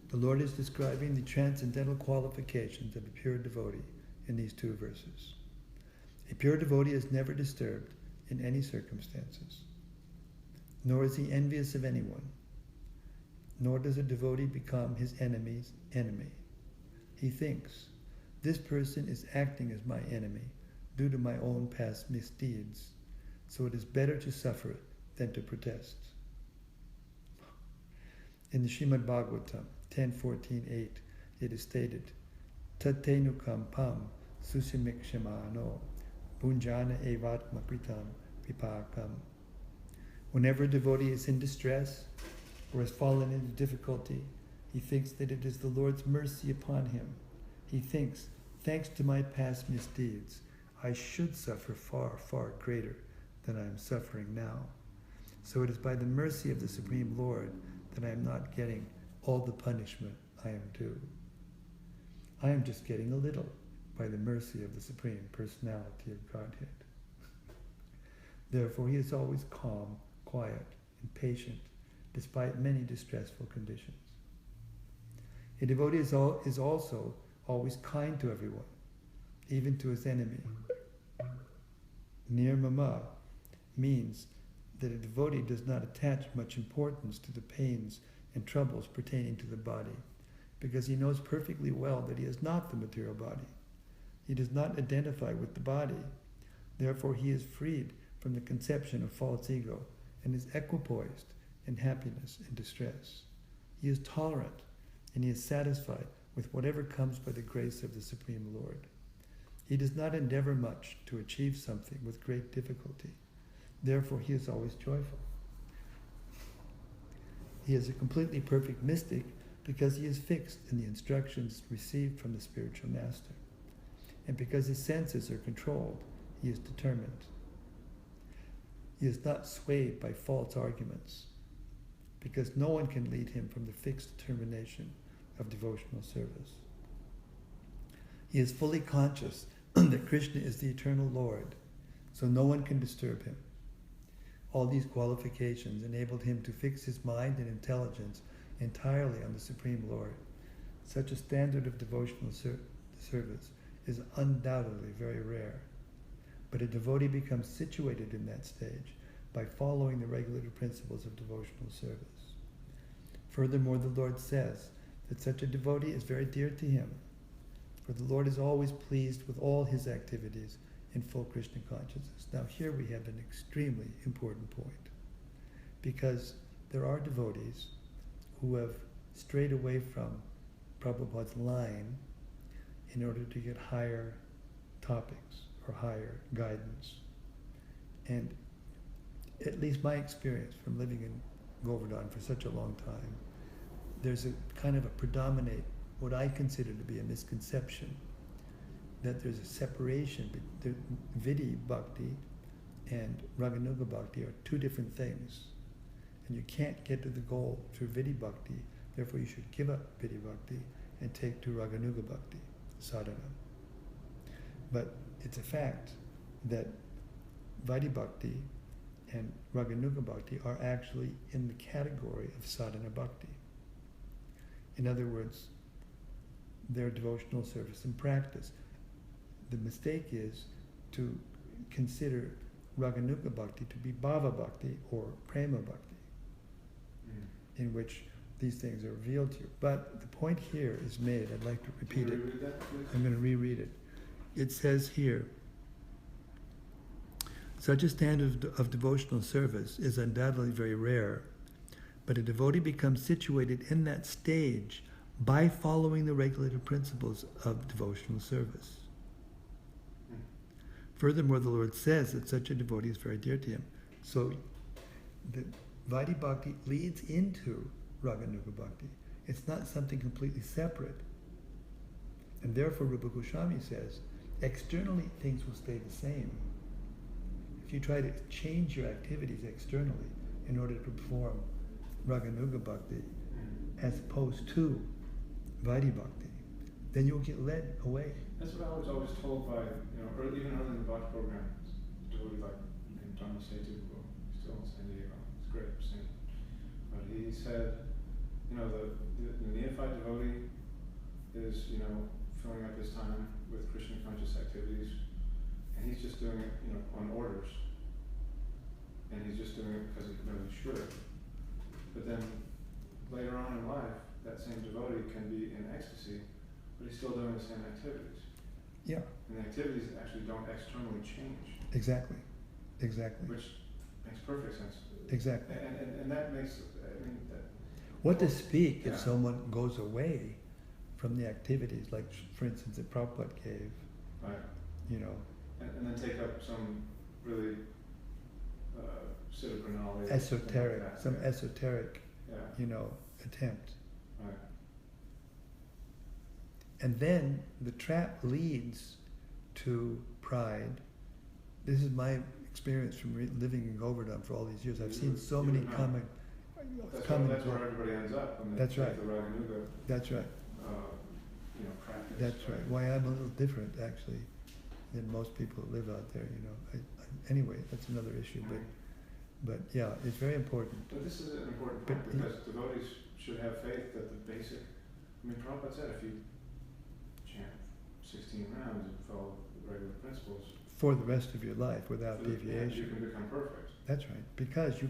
the Lord is describing the transcendental qualifications of a pure devotee in these two verses. A pure devotee is never disturbed in any circumstances, nor is he envious of anyone, nor does a devotee become his enemy's enemy. He thinks, this person is acting as my enemy due to my own past misdeeds, so it is better to suffer than to protest. In the Srimad Bhagavatam 10.14.8, it is stated, Tatenukam pam susimikshimano bunjana evatma kritam vipakam. Whenever a devotee is in distress or has fallen into difficulty, he thinks that it is the Lord's mercy upon him. He thinks, thanks to my past misdeeds, I should suffer far, far greater than I am suffering now. So it is by the mercy of the Supreme Lord that I am not getting all the punishment I am due. I am just getting a little by the mercy of the Supreme Personality of Godhead. Therefore, he is always calm, quiet, and patient, despite many distressful conditions. A devotee is also always kind to everyone, even to his enemy. Nirmama means that a devotee does not attach much importance to the pains and troubles pertaining to the body, because he knows perfectly well that he is not the material body. He does not identify with the body. Therefore, he is freed from the conception of false ego and is equipoised in happiness and distress. He is tolerant and he is satisfied with whatever comes by the grace of the Supreme Lord. He does not endeavor much to achieve something with great difficulty. Therefore, he is always joyful. He is a completely perfect mystic because he is fixed in the instructions received from the spiritual master. And because his senses are controlled, he is determined. He is not swayed by false arguments, because no one can lead him from the fixed determination of devotional service. He is fully conscious that Krishna is the eternal Lord, so no one can disturb him. All these qualifications enabled him to fix his mind and intelligence entirely on the Supreme Lord. Such a standard of devotional service is undoubtedly very rare. but a devotee becomes situated in that stage by following the regulative principles of devotional service. Furthermore, the Lord says that such a devotee is very dear to him, for the Lord is always pleased with all his activities in full Krishna consciousness. Now here we have an extremely important point, because there are devotees who have strayed away from Prabhupada's line in order to get higher topics or higher guidance. And at least my experience from living in Govardhan for such a long time, there's a kind of a predominate, what I consider to be a misconception, that there's a separation. Vidhi Bhakti and Raganuga Bhakti are two different things. And you can't get to the goal through Vidhi Bhakti, therefore you should give up Vidhi Bhakti and take to Raganuga Bhakti, sadhana. But it's a fact that Vidhi Bhakti and Raganuga Bhakti are actually in the category of sadhana bhakti. In other words, their devotional service and practice. The mistake is to consider Raganuga Bhakti to be Bhava Bhakti or Prema Bhakti, in which these things are revealed to you. But the point here is made, I'd like to repeat it. I'm going to reread it. It says here, such a standard of devotional service is undoubtedly very rare, but a devotee becomes situated in that stage by following the regulative principles of devotional service. Furthermore, the Lord says that such a devotee is very dear to him. So the Vidhi Bhakti leads into Raganuga Bhakti. It's not something completely separate. And therefore Rupa Goswami says, externally things will stay the same. If you try to change your activities externally in order to perform Raganuga Bhakti as opposed to Vidhi Bhakti, then you'll get led away. That's what I was always told by, even early in the Bhakti program, a devotee like named Dharma Setu, still in San Diego, it's great saint. But he said, the neophyte devotee is, filling up his time with Krishna conscious activities, and he's just doing it, on orders. And he's just doing it because he really should. But then later on in life, that same devotee can be in ecstasy, but he's still doing the same activities. Yeah. And the activities actually don't externally change. Exactly. Which makes perfect sense. Exactly. And that makes, what to speak if someone goes away from the activities, like for instance that Prabhupada gave, right. And then take up some really esoteric, esoteric, attempt. Right. And then the trap leads to pride. This is my experience from living in Govardhan for all these years. I've seen so many common. That's where everybody ends up. When they that's right. The Raganuga. That's right. Practice. That's right. Why I'm a little different actually than most people who live out there. Anyway, that's another issue. But yeah, it's very important. But this is an important point because devotees should have faith that the basic. Prabhupada said if you chant 16 rounds and follow the regular principles for the rest of your life without deviation, you can become perfect. That's right. Because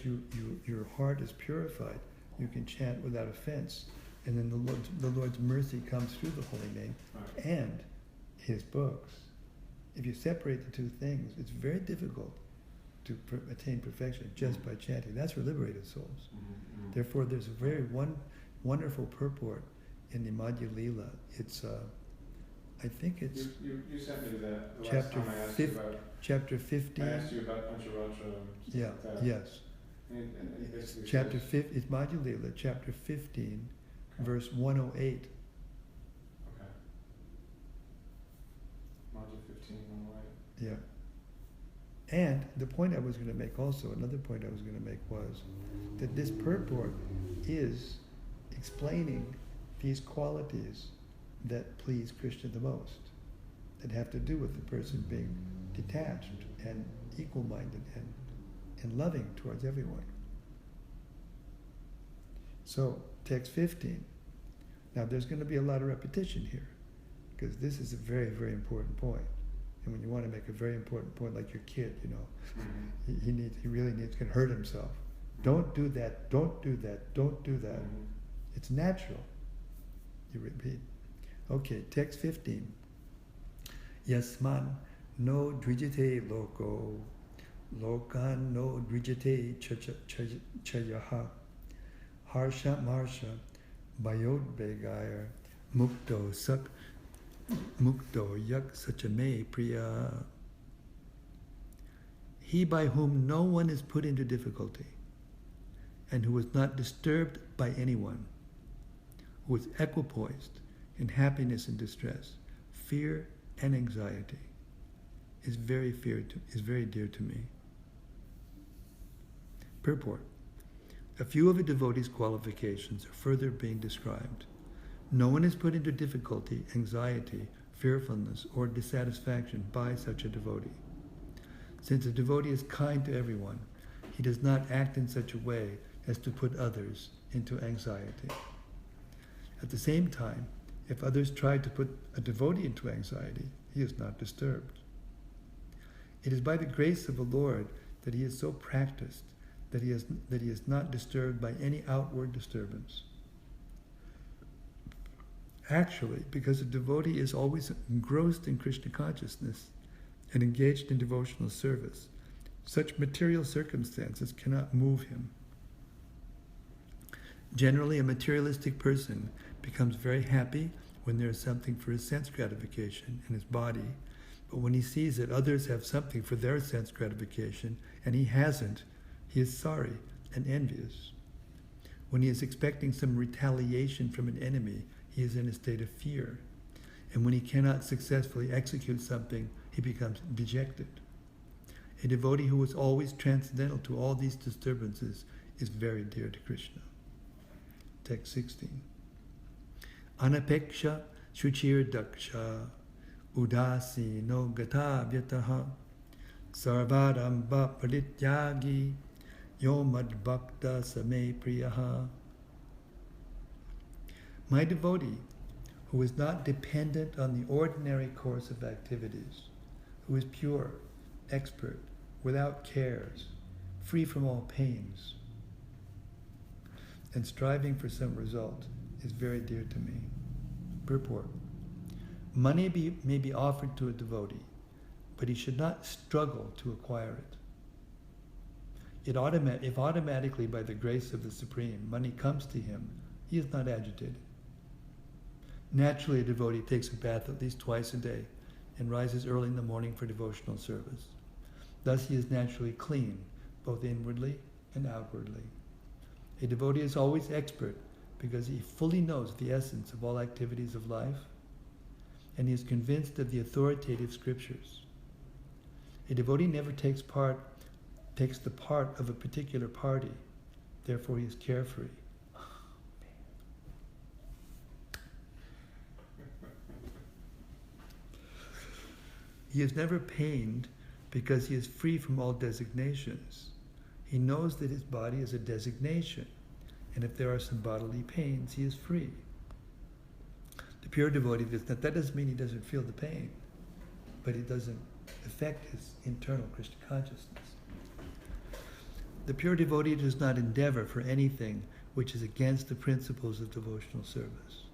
your heart is purified, you can chant without offense, and then the Lord's mercy comes through the holy name and His books. If you separate the two things, it's very difficult to attain perfection just by chanting. That's for liberated souls. Mm-hmm. Therefore, there's a very wonderful purport in the Madhya Lila. It's, I think it's... You sent me that the chapter last time I asked you about... Chapter 15. I asked you about Pancharatra and yeah, stuff like that. Yes. And It's chapter 15, it's Madhya Lila, chapter 15, verse 108. Okay. Madhya 15, 108. Yeah. And the point I was going to make also, another point I was going to make was that this purport is explaining these qualities that please Krishna the most, that have to do with the person being detached and equal-minded and loving towards everyone. So, text 15. Now there's going to be a lot of repetition here, because this is a very, very important point. And when you want to make a very important point, like your kid, Mm-hmm. he really needs, can hurt himself. Don't do that, don't do that, don't do that. Mm-hmm. It's natural. You repeat. Okay, text 15. Yasman no dvijite loko, lokan no dvijite chayaha, harsha marsha, bayod begayar, mukto yak sachame priya. He by whom no one is put into difficulty, and who is not disturbed by anyone, who is equipoised in happiness and distress, fear and anxiety, is very dear to me. Purport. A few of a devotee's qualifications are further being described. No one is put into difficulty, anxiety, fearfulness, or dissatisfaction by such a devotee. Since a devotee is kind to everyone, he does not act in such a way as to put others into anxiety. At the same time, if others try to put a devotee into anxiety, he is not disturbed. It is by the grace of the Lord that he is so practiced that he is not disturbed by any outward disturbance. Actually, because a devotee is always engrossed in Krishna consciousness and engaged in devotional service, such material circumstances cannot move him. Generally, a materialistic person becomes very happy when there is something for his sense gratification in his body, but when he sees that others have something for their sense gratification and he hasn't, he is sorry and envious. When he is expecting some retaliation from an enemy, he is in a state of fear. And when he cannot successfully execute something, he becomes dejected. A devotee who is always transcendental to all these disturbances is very dear to Krishna. Text 16. Anapeksha shuchir daksha udasi no gata vyataha sarvadamba parityagi yomad bhakta same priyaha. My devotee, who is not dependent on the ordinary course of activities, who is pure, expert, without cares, free from all pains, and striving for some result, is very dear to me. Purport. Money may be offered to a devotee, but he should not struggle to acquire it. If automatically by the grace of the Supreme money comes to him, he is not agitated. Naturally, a devotee takes a bath at least twice a day and rises early in the morning for devotional service. Thus he is naturally clean, both inwardly and outwardly. A devotee is always expert because he fully knows the essence of all activities of life, and he is convinced of the authoritative scriptures. A devotee never takes the part of a particular party, therefore he is carefree. He is never pained because he is free from all designations. He knows that his body is a designation, and if there are some bodily pains, he is free. The pure devotee that doesn't mean he doesn't feel the pain, but it doesn't affect his internal Krishna consciousness. The pure devotee does not endeavor for anything which is against the principles of devotional service.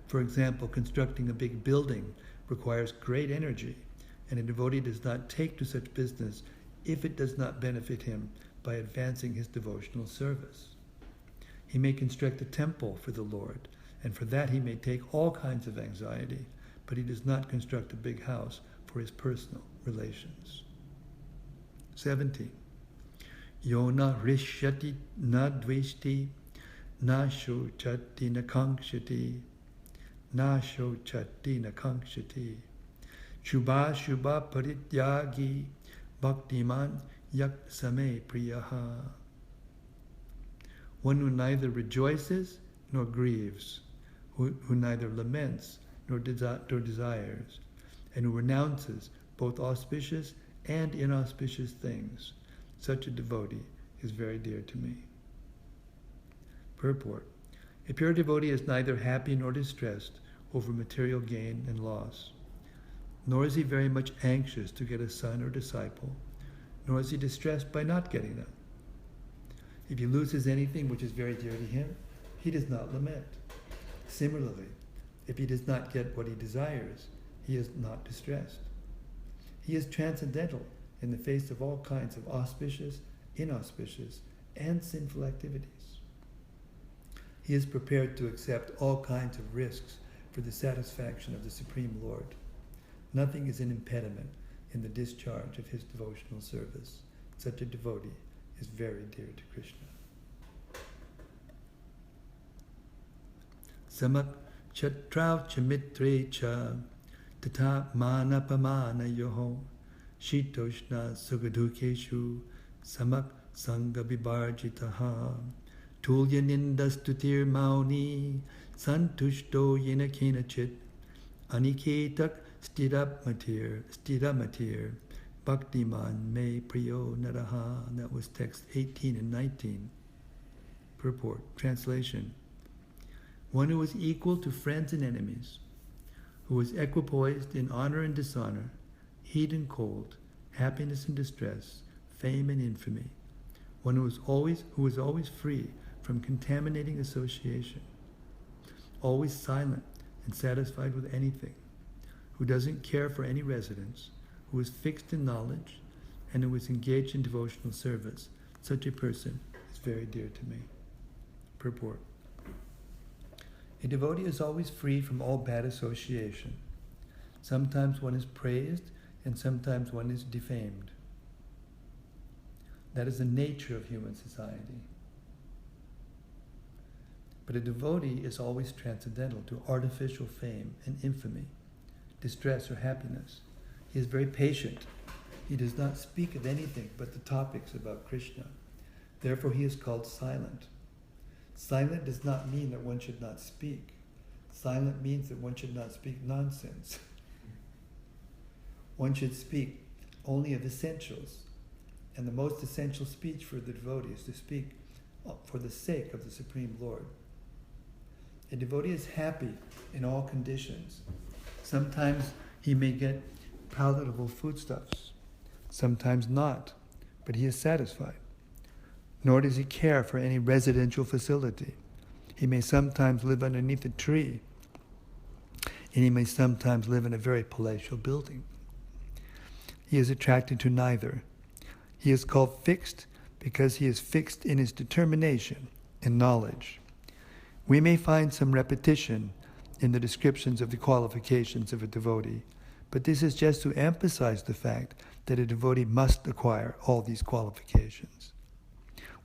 For example, constructing a big building requires great energy, and a devotee does not take to such business if it does not benefit him by advancing his devotional service. He may construct a temple for the Lord, and for that he may take all kinds of anxiety, but he does not construct a big house for his personal relations. 17. Yona rishyati na dveshti, na shochati na kankshati, na shochati na kankshati. Shubha Shubha Parityagi Bhaktiman Yak Same Priyaha. One who neither rejoices nor grieves, who neither laments nor desires, and who renounces both auspicious and inauspicious things. Such a devotee is very dear to me. Purport. A pure devotee is neither happy nor distressed over material gain and loss. nor is he very much anxious to get a son or disciple, nor is he distressed by not getting them. If he loses anything which is very dear to him, he does not lament. Similarly, if he does not get what he desires, he is not distressed. He is transcendental in the face of all kinds of auspicious, inauspicious, and sinful activities. He is prepared to accept all kinds of risks for the satisfaction of the Supreme Lord. Nothing is an impediment in the discharge of his devotional service. Such a devotee is very dear to Krishna. Samak chatrav chamitre cha tata manapamana yoho shitoshna sugadukeshu samak sangha vibarjitaha tulya nindastutir mauni santushto yena kenachit aniketak stidamatir bhaktiman me priyo naraha. And that was text 18 and 19. Purport, translation. One who is equal to friends and enemies, who is equipoised in honor and dishonor, heat and cold, happiness and distress, fame and infamy, one who is always free from contaminating association, always silent and satisfied with anything, who doesn't care for any residence, who is fixed in knowledge, and who is engaged in devotional service, such a person is very dear to me. Purport. A devotee is always free from all bad association. Sometimes one is praised, and sometimes one is defamed. That is the nature of human society. But a devotee is always transcendental to artificial fame and infamy, distress or happiness. He is very patient. He does not speak of anything but the topics about Krishna. Therefore he is called silent. Silent does not mean that one should not speak. Silent means that one should not speak nonsense. One should speak only of essentials. And the most essential speech for the devotee is to speak for the sake of the Supreme Lord. A devotee is happy in all conditions. Sometimes he may get palatable foodstuffs, sometimes not, but he is satisfied. Nor does he care for any residential facility. He may sometimes live underneath a tree, and he may sometimes live in a very palatial building. He is attracted to neither. He is called fixed because he is fixed in his determination and knowledge. We may find some repetition in the descriptions of the qualifications of a devotee, but this is just to emphasize the fact that a devotee must acquire all these qualifications.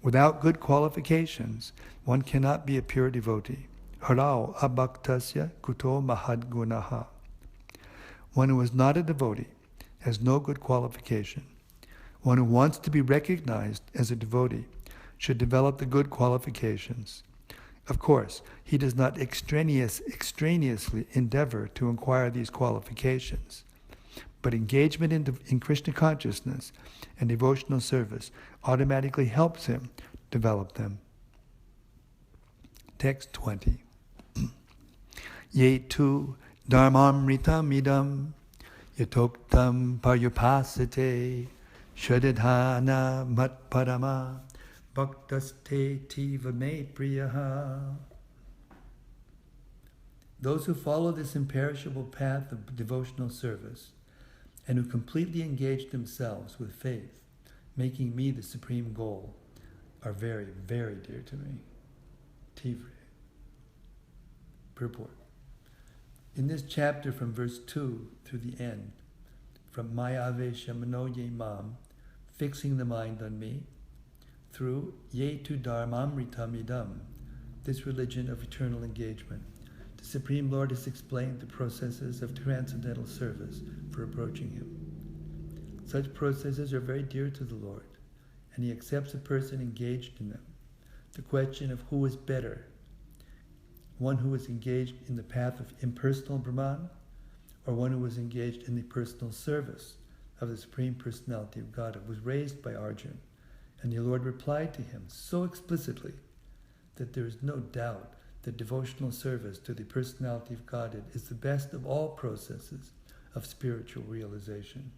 Without good qualifications, one cannot be a pure devotee. Harao abhaktasya kuto mahad gunaha. One who is not a devotee has no good qualification. One who wants to be recognized as a devotee should develop the good qualifications. Of course, he does not extraneously endeavor to acquire these qualifications, but engagement in Krishna consciousness and devotional service automatically helps him develop them. Text 20. Ye tu dharmamritam idam yatoktam paryupasate shadadhana matparama bhaktaste tiva me priyaha. Those who follow this imperishable path of devotional service and who completely engage themselves with faith, making me the supreme goal, are very, very dear to me. Tivre. Purport. In this chapter from verse 2 through the end, from Mayavesha Manoye Mam, fixing the mind on me, through Ye tu dharmamritam idam, this religion of eternal engagement, the Supreme Lord has explained the processes of transcendental service for approaching Him. Such processes are very dear to the Lord, and He accepts a person engaged in them. The question of who is better, one who is engaged in the path of impersonal Brahman, or one who is engaged in the personal service of the Supreme Personality of Godhead, was raised by Arjuna, and the Lord replied to him so explicitly that there is no doubt that devotional service to the Personality of Godhead is the best of all processes of spiritual realization.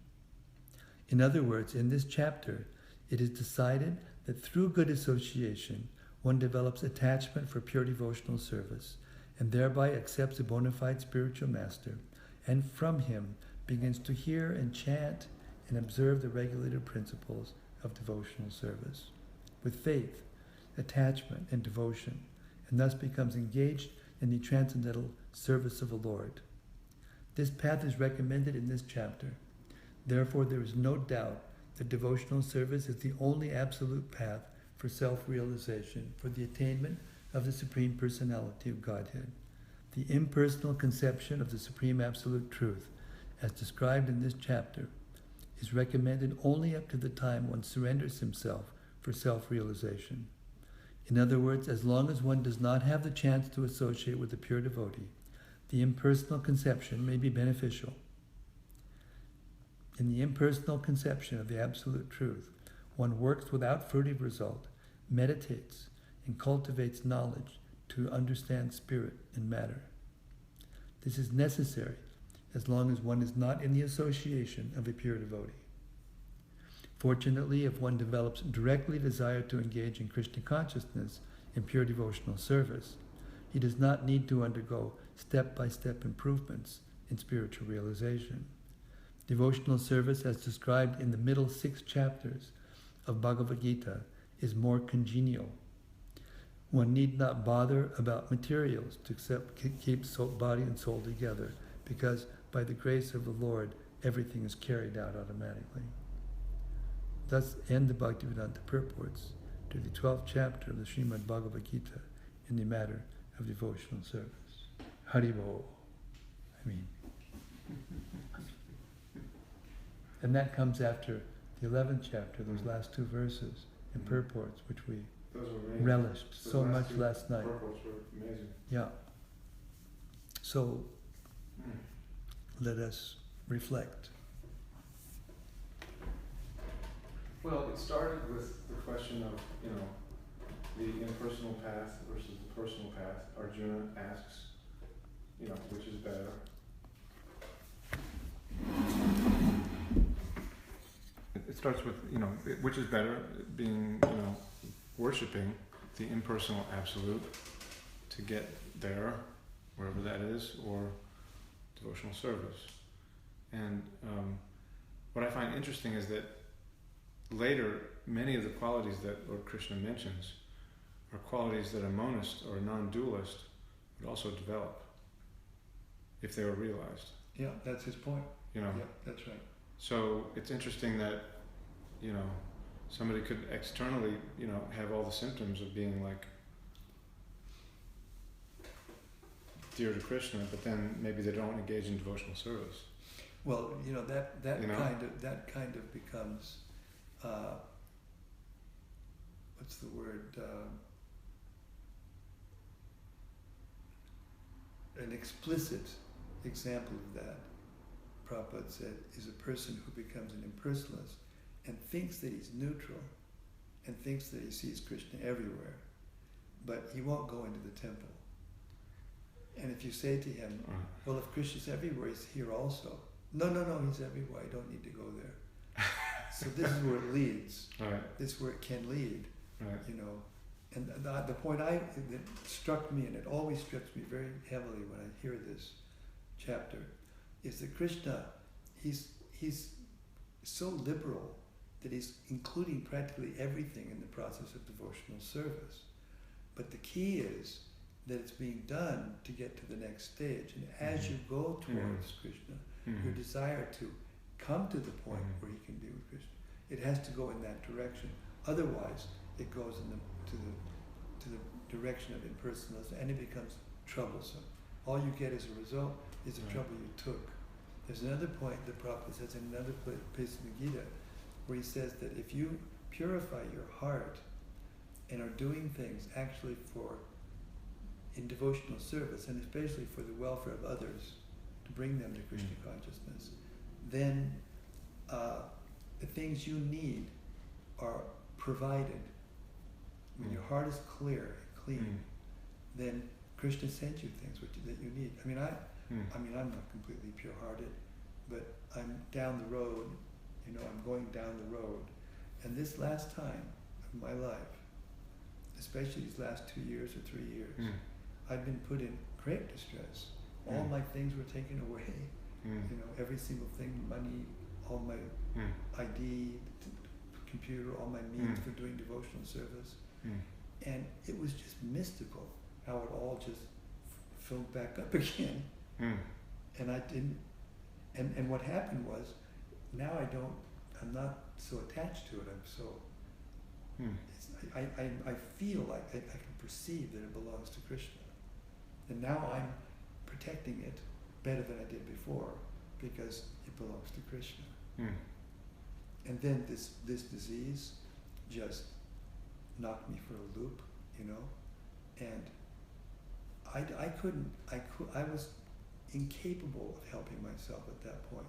In other words, in this chapter, it is decided that through good association, one develops attachment for pure devotional service, and thereby accepts a bona fide spiritual master, and from him begins to hear and chant and observe the regulated principles of devotional service with faith, attachment, and devotion, and thus becomes engaged in the transcendental service of the Lord. This path is recommended in this chapter. Therefore, there is no doubt that devotional service is the only absolute path for self-realization, for the attainment of the Supreme Personality of Godhead. The impersonal conception of the Supreme Absolute Truth, as described in this chapter, is recommended only up to the time one surrenders himself for self-realization. In other words, as long as one does not have the chance to associate with a pure devotee, the impersonal conception may be beneficial. In the impersonal conception of the Absolute Truth, one works without furtive result, meditates, and cultivates knowledge to understand spirit and matter. This is necessary as long as one is not in the association of a pure devotee. Fortunately, if one develops directly desire to engage in Krishna consciousness in pure devotional service, he does not need to undergo step-by-step improvements in spiritual realization. Devotional service, as described in the middle 6 chapters of Bhagavad-Gita, is more congenial. One need not bother about materials to keep body and soul together, because by the grace of the Lord, everything is carried out automatically. Thus end the Bhaktivedanta purports to the 12th chapter of the Srimad Bhagavad-Gita in the matter of devotional service. Haribo. And that comes after the 11th chapter, those last 2 verses and purports, which we relished so much last night. Purports were amazing. Yeah. So let us reflect. Well, it started with the question of, the impersonal path versus the personal path. Arjuna asks, which is better? It starts with, which is better, being, worshipping the impersonal absolute to get there, wherever that is, or devotional service. And what I find interesting is that later, many of the qualities that Lord Krishna mentions are qualities that a monist or a non-dualist would also develop if they were realized. Yeah, that's his point. Yeah, that's right. So it's interesting that, somebody could externally, have all the symptoms of being like dear to Krishna, but then maybe they don't engage in devotional service. Well, that kind of becomes what's the word? An explicit example of that, Prabhupada said, is a person who becomes an impersonalist and thinks that he's neutral and thinks that he sees Krishna everywhere, but he won't go into the temple. And if you say to him, well, if Krishna's everywhere, he's here also. No, he's everywhere. I don't need to go there. So this is where it leads. Right. This is where it can lead. Right. And the point that struck me, and it always strikes me very heavily when I hear this chapter, is that Krishna, he's so liberal that he's including practically everything in the process of devotional service. But the key is that it's being done to get to the next stage. And as you go towards Krishna, your desire to come to the point where you can be with Krishna, it has to go in that direction. Otherwise, it goes to the direction of impersonalism, and it becomes troublesome. All you get as a result is the trouble you took. There's another point that Prabhupada says in another place in the Gita, where he says that if you purify your heart and are doing things actually in devotional service, and especially for the welfare of others, to bring them to Krishna consciousness, then the things you need are provided. When your heart is clear and clean, then Krishna sends you things that you need. I'm not completely pure-hearted, but I'm down the road, I'm going down the road. And this last time of my life, especially these last 2 years or 3 years, I've been put in great distress. All my things were taken away. Every single thing, money, all my ID, computer, all my means for doing devotional service. And it was just mystical how it all just filled back up again. And I didn't, and what happened was, now I'm not so attached to it. I'm so, I feel like I can perceive that it belongs to Krishna. And now I'm protecting it better than I did before because it belongs to Krishna. And then this disease just knocked me for a loop, and I was incapable of helping myself at that point.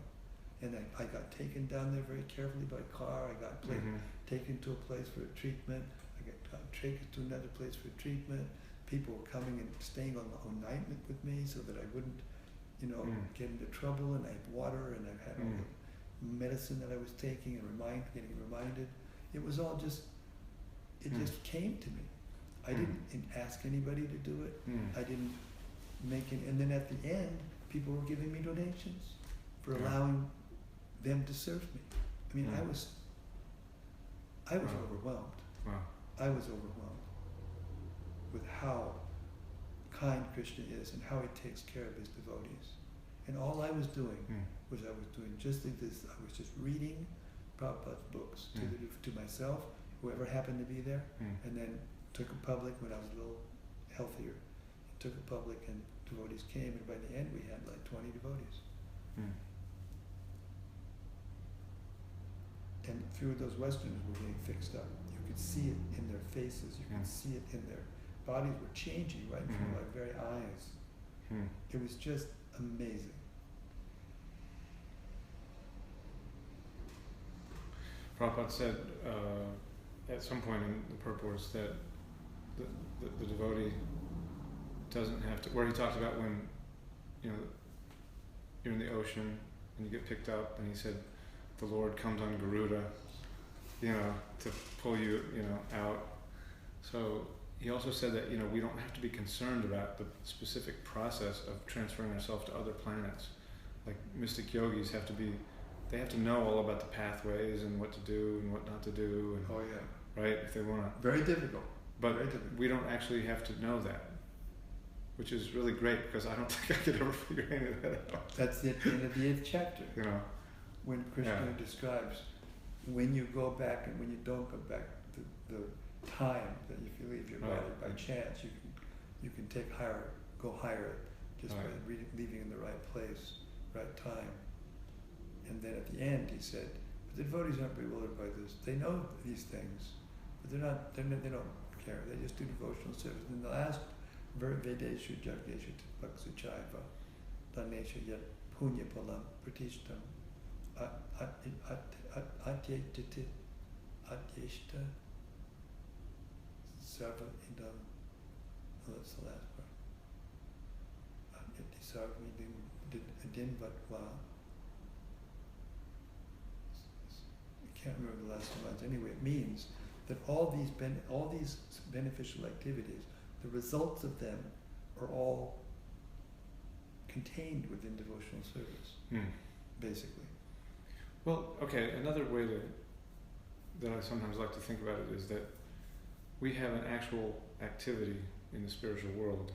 And I got taken down there very carefully by car. I got taken to a place for a treatment. I got taken to another place for treatment. People were coming and staying on night with me so that I wouldn't, get into trouble. And I had water, and I had all the medicine that I was taking, and getting reminded. It was all just, it just came to me. I didn't ask anybody to do it. I didn't make it. And then at the end, people were giving me donations for allowing them to serve me. I mean, I was overwhelmed. Wow. I was overwhelmed with how kind Krishna is and how he takes care of his devotees. And all I was doing was I was doing just like this. I was just reading Prabhupada's books to myself, whoever happened to be there, and then took a public when I was a little healthier. Took a public, and devotees came, and by the end we had like 20 devotees. And a few of those Westerners were getting fixed up. You could see it in their faces. You could see it in their bodies were changing right in front of my very eyes. It was just amazing. Prabhupada said at some point in the purports that the devotee doesn't have to, where he talked about when you're in the ocean and you get picked up, and he said the Lord comes on Garuda, to pull you, out. So he also said that, we don't have to be concerned about the specific process of transferring ourselves to other planets. Like mystic yogis have to know all about the pathways and what to do and what not to do. And, right? If they want to. Very difficult. But we don't actually have to know that, which is really great, because I don't think I could ever figure any of that out. That's at the end of the 8th chapter. When Krishna describes when you go back and when you don't go back, the time that if you leave your body by chance, you can go higher just by leaving in the right place, right time. And then at the end he said, but the devotees aren't bewildered by this. They know these things, but they don't care. They just do devotional service. And the last Vedeshu Jagdeshu Paksuchaiva Danesha Yat Punya Palam Pratishtam Atyeshta Sarva Idam. That's the last part. Atyeti Sarva Idin Vatva. I can't remember the last two lines. Anyway, it means that all these beneficial activities, the results of them are all contained within devotional service, basically. Well, okay, another way that I sometimes like to think about it is that we have an actual activity in the spiritual world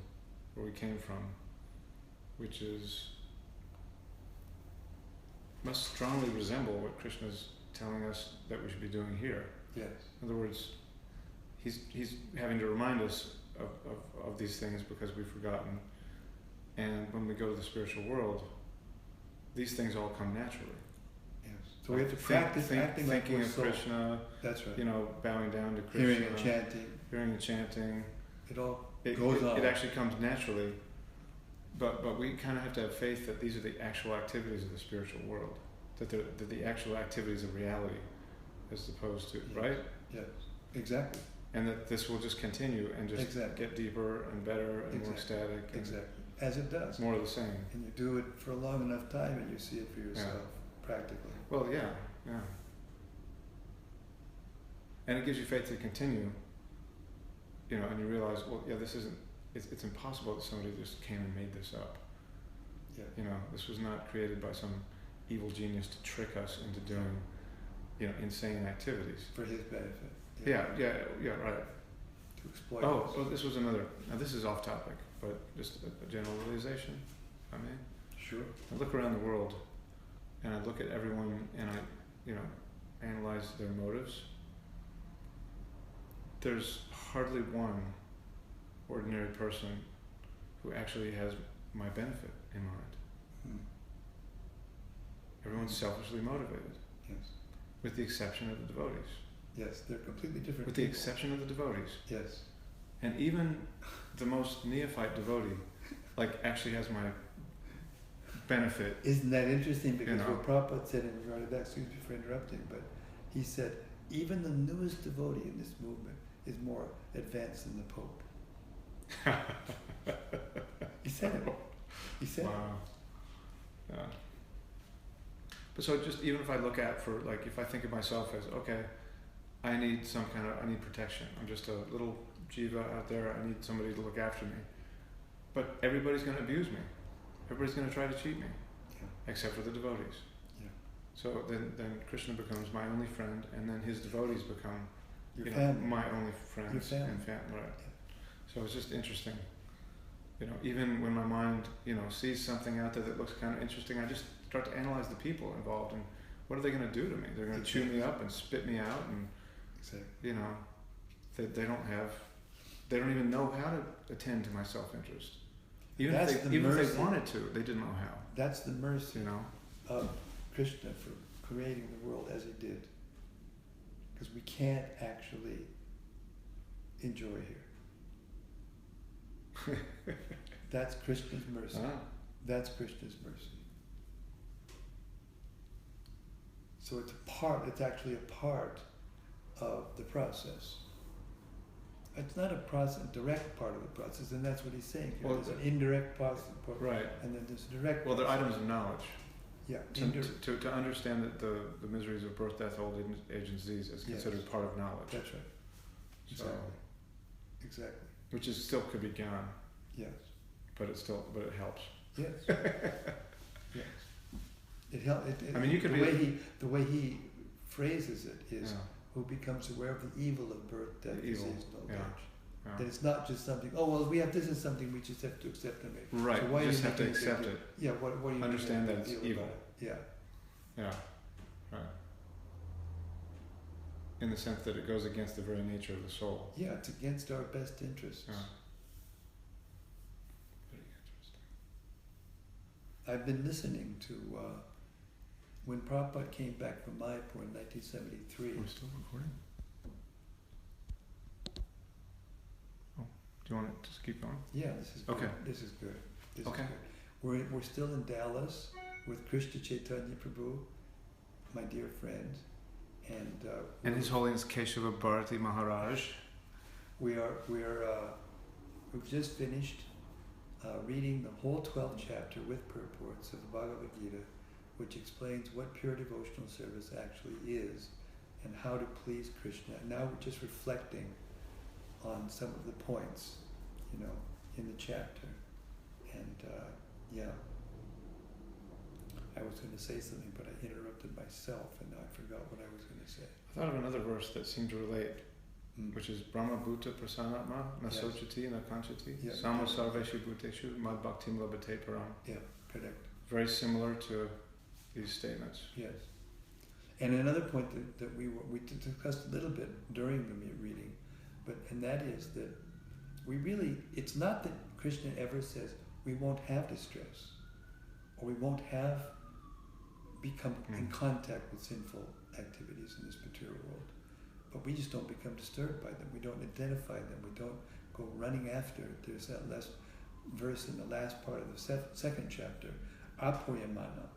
where we came from, which must strongly resemble what Krishna's telling us that we should be doing here. Yes. In other words, he's having to remind us of these things because we've forgotten. And when we go to the spiritual world, these things all come naturally. Yes. So we have to practice acting like thinking of Krishna. That's right. Bowing down to Krishna. Hearing and chanting. It all goes on. It actually comes naturally. But we kind of have to have faith that these are the actual activities of the spiritual world. That the actual activities of reality, as opposed to, right? Yes, exactly. And that this will just continue and just get deeper and better and more static. Exactly. As it does. More of the same. And you do it for a long enough time and you see it for yourself, practically. Well, yeah. And it gives you faith to continue, and you realize, well, yeah, this isn't, it's impossible that somebody just came and made this up. Yeah. This was not created by some evil genius to trick us into doing, insane activities. For his benefit. Yeah, right. To exploit us. us. Well, this was another, now this is off topic, but just a general realization. I mean, sure. I look around the world and I look at everyone and I, analyze their motives. There's hardly one ordinary person who actually has my benefit in mind. Everyone's selfishly motivated. Yes. With the exception of the devotees. Yes, they're completely different. With the exception of the devotees. Yes. And even the most neophyte devotee, actually has my benefit. Isn't that interesting? Because what Prabhupada said in regard to that, excuse me for interrupting, but he said, even the newest devotee in this movement is more advanced than the Pope. He said it. He said it. Yeah. But so just even if I look at if I think of myself as, okay, I need protection. I'm just a little jiva out there. I need somebody to look after me. But everybody's going to abuse me. Everybody's going to try to cheat me, except for the devotees. Yeah. So then Krishna becomes my only friend, and then his devotees become my only friends and family. Right. Yeah. So it's just interesting. Even when my mind, sees something out there that looks kind of interesting, I just start to analyze the people involved and what are they going to do to me? They're going to chew me up and spit me out, and they don't even know how to attend to my self-interest. Even if they wanted to, they didn't know how. That's the mercy of Krishna for creating the world as he did. Because we can't actually enjoy here. That's Krishna's mercy. That's Krishna's mercy. So it's actually a part of the process. It's not a direct part of the process, and that's what he's saying here. There's an indirect process, right? And then there's a direct. Well, they're items of knowledge. Yeah. To understand that the miseries of birth, death, old age, and disease is considered part of knowledge. That's right. Exactly. So, exactly. Which is still could be gone. Yes. But it helps. Yes. Yes. It helps. I mean, you could the way he phrases it is. Who becomes aware of the evil of birth, death, disease, and old age. That it's not just something, we have this is something we just have to accept and make. Right, so why you just have to accept it. Yeah, what are you understand that it's evil. Yeah. Yeah, right. In the sense that it goes against the very nature of the soul. Yeah, it's against our best interests. Yeah. Very interesting. I've been listening to when Prabhupada came back from Mayapur in 1973. We're still recording? Oh, do you want to just keep going? Yeah, this is good. Okay. This is good. This okay. Is good. We're still in Dallas with Krishna Chaitanya Prabhu, my dear friend, and His Holiness Kesava Bharati Maharaj. We've just finished reading the whole 12th chapter with purports of the Bhagavad-Gita, which explains what pure devotional service actually is and how to please Krishna. And now we're just reflecting on some of the points, in the chapter. And I was going to say something, but I interrupted myself, and now I forgot what I was going to say. I thought of another verse that seemed to relate, which is Brahma Bhuta Prasanatma, Na Sochati, Na Kanchati, Samo Sarveshu Bhuteshu, Mad Bhaktim Labhate Param. Yeah, correct. Very similar to these statements. Yes. And another point that we discussed a little bit during the reading, and that is that it's not that Krishna ever says we won't have distress, or we won't become in contact with sinful activities in this material world, but we just don't become disturbed by them. We don't identify them. We don't go running after it. There's that last verse in the last part of the second chapter, Apoyamana.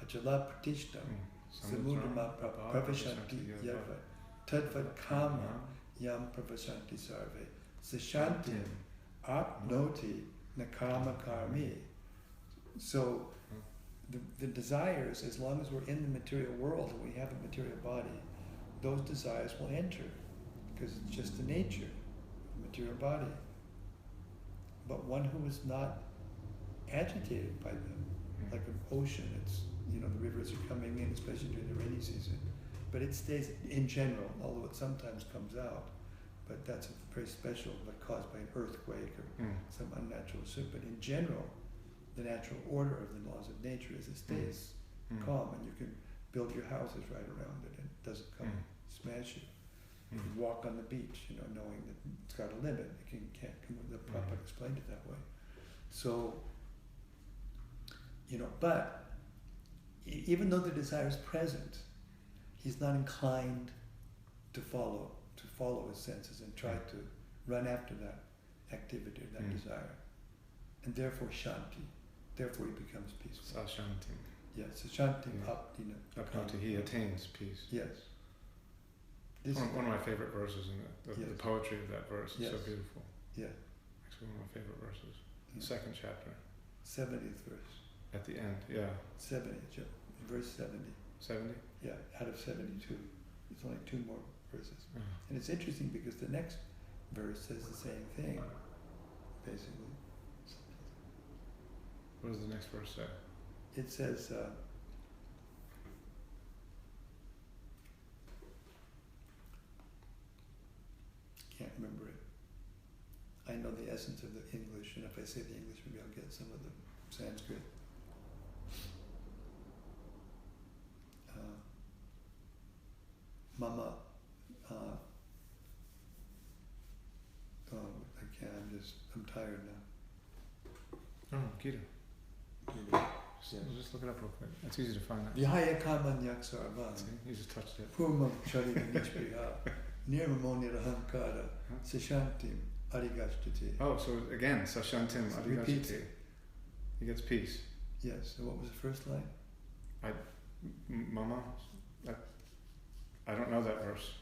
Achala pratishtam samudama pravashanti yava tadvad kama yam pravashanti sarve sashantim apnoti Nakama karmi. So the desires, as long as we're in the material world and we have a material body, those desires will enter, because it's just the nature of the material body. But one who is not agitated by them, like an ocean, it's, the rivers are coming in, especially during the rainy season, but it stays in general, although it sometimes comes out, but that's very special, but caused by an earthquake or some unnatural shift. But in general, the natural order of the laws of nature is it stays calm, and you can build your houses right around it, and it doesn't come smash you. You can walk on the beach, knowing that it's got a limit. It can't come. The Prabhupada explained it that way. So, but even though the desire is present, he's not inclined to follow his senses and try to run after that activity, that desire, and therefore shanti. Therefore, he becomes peaceful. Sashanti. Yes, shanti up. Up he attains peace. Yes. This one of my favorite verses in the poetry of that verse is so beautiful. Yeah. Actually, one of my favorite verses. The second chapter. 70th verse. At the end, yeah. 70, verse 70. 70? Yeah, out of 72. There's only 2 more verses. Uh-huh. And it's interesting because the next verse says the same thing, basically. What does the next verse say? It says, can't remember it. I know the essence of the English, and if I say the English, maybe I'll get some of the Sanskrit. Mama, I can't, I'm tired now. Oh, Gita. Just look it up real quick. It's easy to find that. Vihaya kamanyak sarvan. See, you just touched it. Purmam charita nishpriha. Nirmamo nirahankara. Sashantim arigashtati. Oh, so again, Sashantim So arigashtati. He gets peace. Yes. So what was the first line? Mama, I don't know that verse.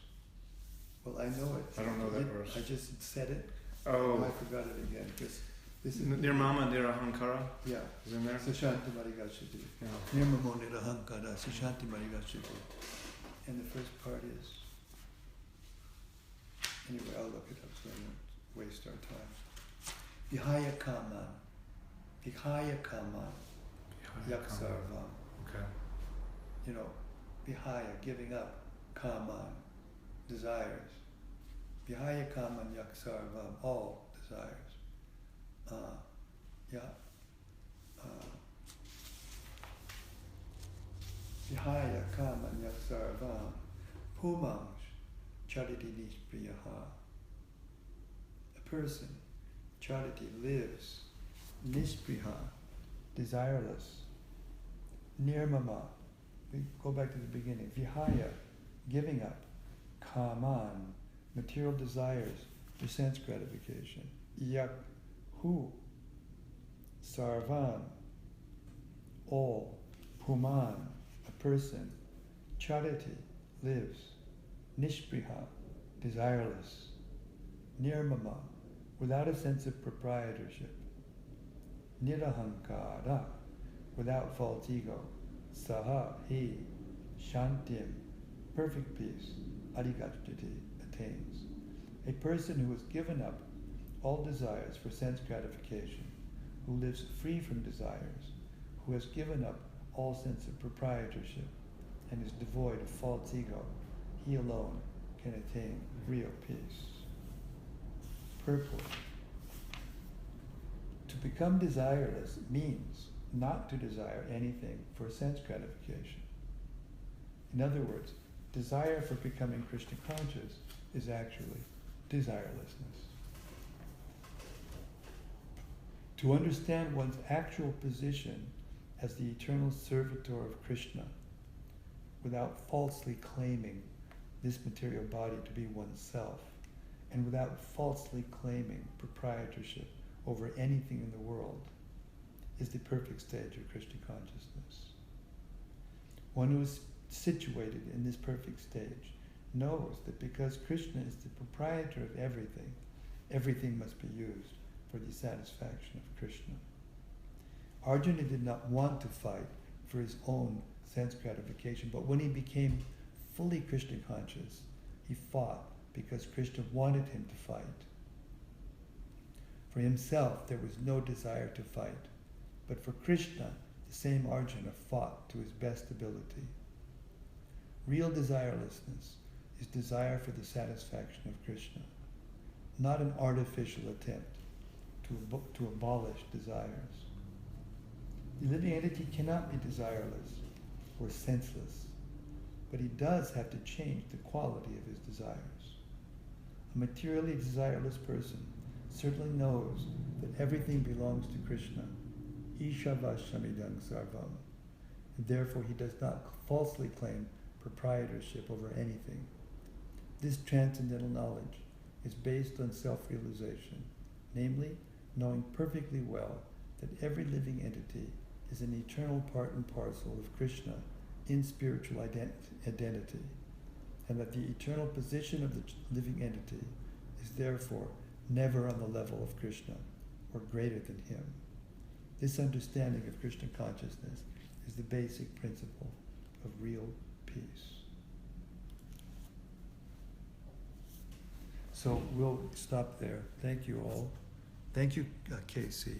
Well, I know it. I don't know that verse. I just said it. Oh. I forgot it again. Because this is Nirmama Nirahankara? Yeah. Is in there? Sashantim arigashtati. Yeah. Nirmamo nirahankara. Sashantim arigashtati. And the first part is. Anyway, I'll look it up so I don't waste our time. Vihaya kaman. Vihaya kaman. Yaksarvam. Okay. Vihaya, giving up, kaman, desires. Vihaya kaman yaksarvam, all desires. Vihaya kaman yaksarvam, pumansh chariti nishpriyaha. A person, chariti, lives, nishpriha, desireless. Nirmama, we go back to the beginning. Vihaya, giving up. Kaman, material desires for sense gratification. Yak, who? Sarvan, all. Puman, a person. Chariti, lives. Nishpriha, desireless. Nirmama, without a sense of proprietorship. Nirahankara, without false ego. Saha, he, shantim, perfect peace, arigashtati, attains. A person who has given up all desires for sense gratification, who lives free from desires, who has given up all sense of proprietorship, and is devoid of false ego, he alone can attain real peace. Purport. To become desireless means not to desire anything for sense gratification. In other words, desire for becoming Krishna conscious is actually desirelessness. To understand one's actual position as the eternal servitor of Krishna, without falsely claiming this material body to be oneself, and without falsely claiming proprietorship over anything in the world, is the perfect stage of Krishna consciousness. One who is situated in this perfect stage knows that because Krishna is the proprietor of everything, everything must be used for the satisfaction of Krishna. Arjuna did not want to fight for his own sense gratification, but when he became fully Krishna conscious, he fought because Krishna wanted him to fight. For himself, there was no desire to fight, but for Krishna, the same Arjuna fought to his best ability. Real desirelessness is desire for the satisfaction of Krishna, not an artificial attempt to abolish desires. The living entity cannot be desireless or senseless, but he does have to change the quality of his desires. A materially desireless person certainly knows that everything belongs to Krishna, Ishavashamidang Sarvam, and therefore he does not falsely claim proprietorship over anything. This transcendental knowledge is based on self-realization, namely, knowing perfectly well that every living entity is an eternal part and parcel of Krishna in spiritual identity, and that the eternal position of the living entity is therefore never on the level of Krishna or greater than him. This understanding of Krishna consciousness is the basic principle of real peace. So we'll stop there. Thank you all. Thank you, Casey.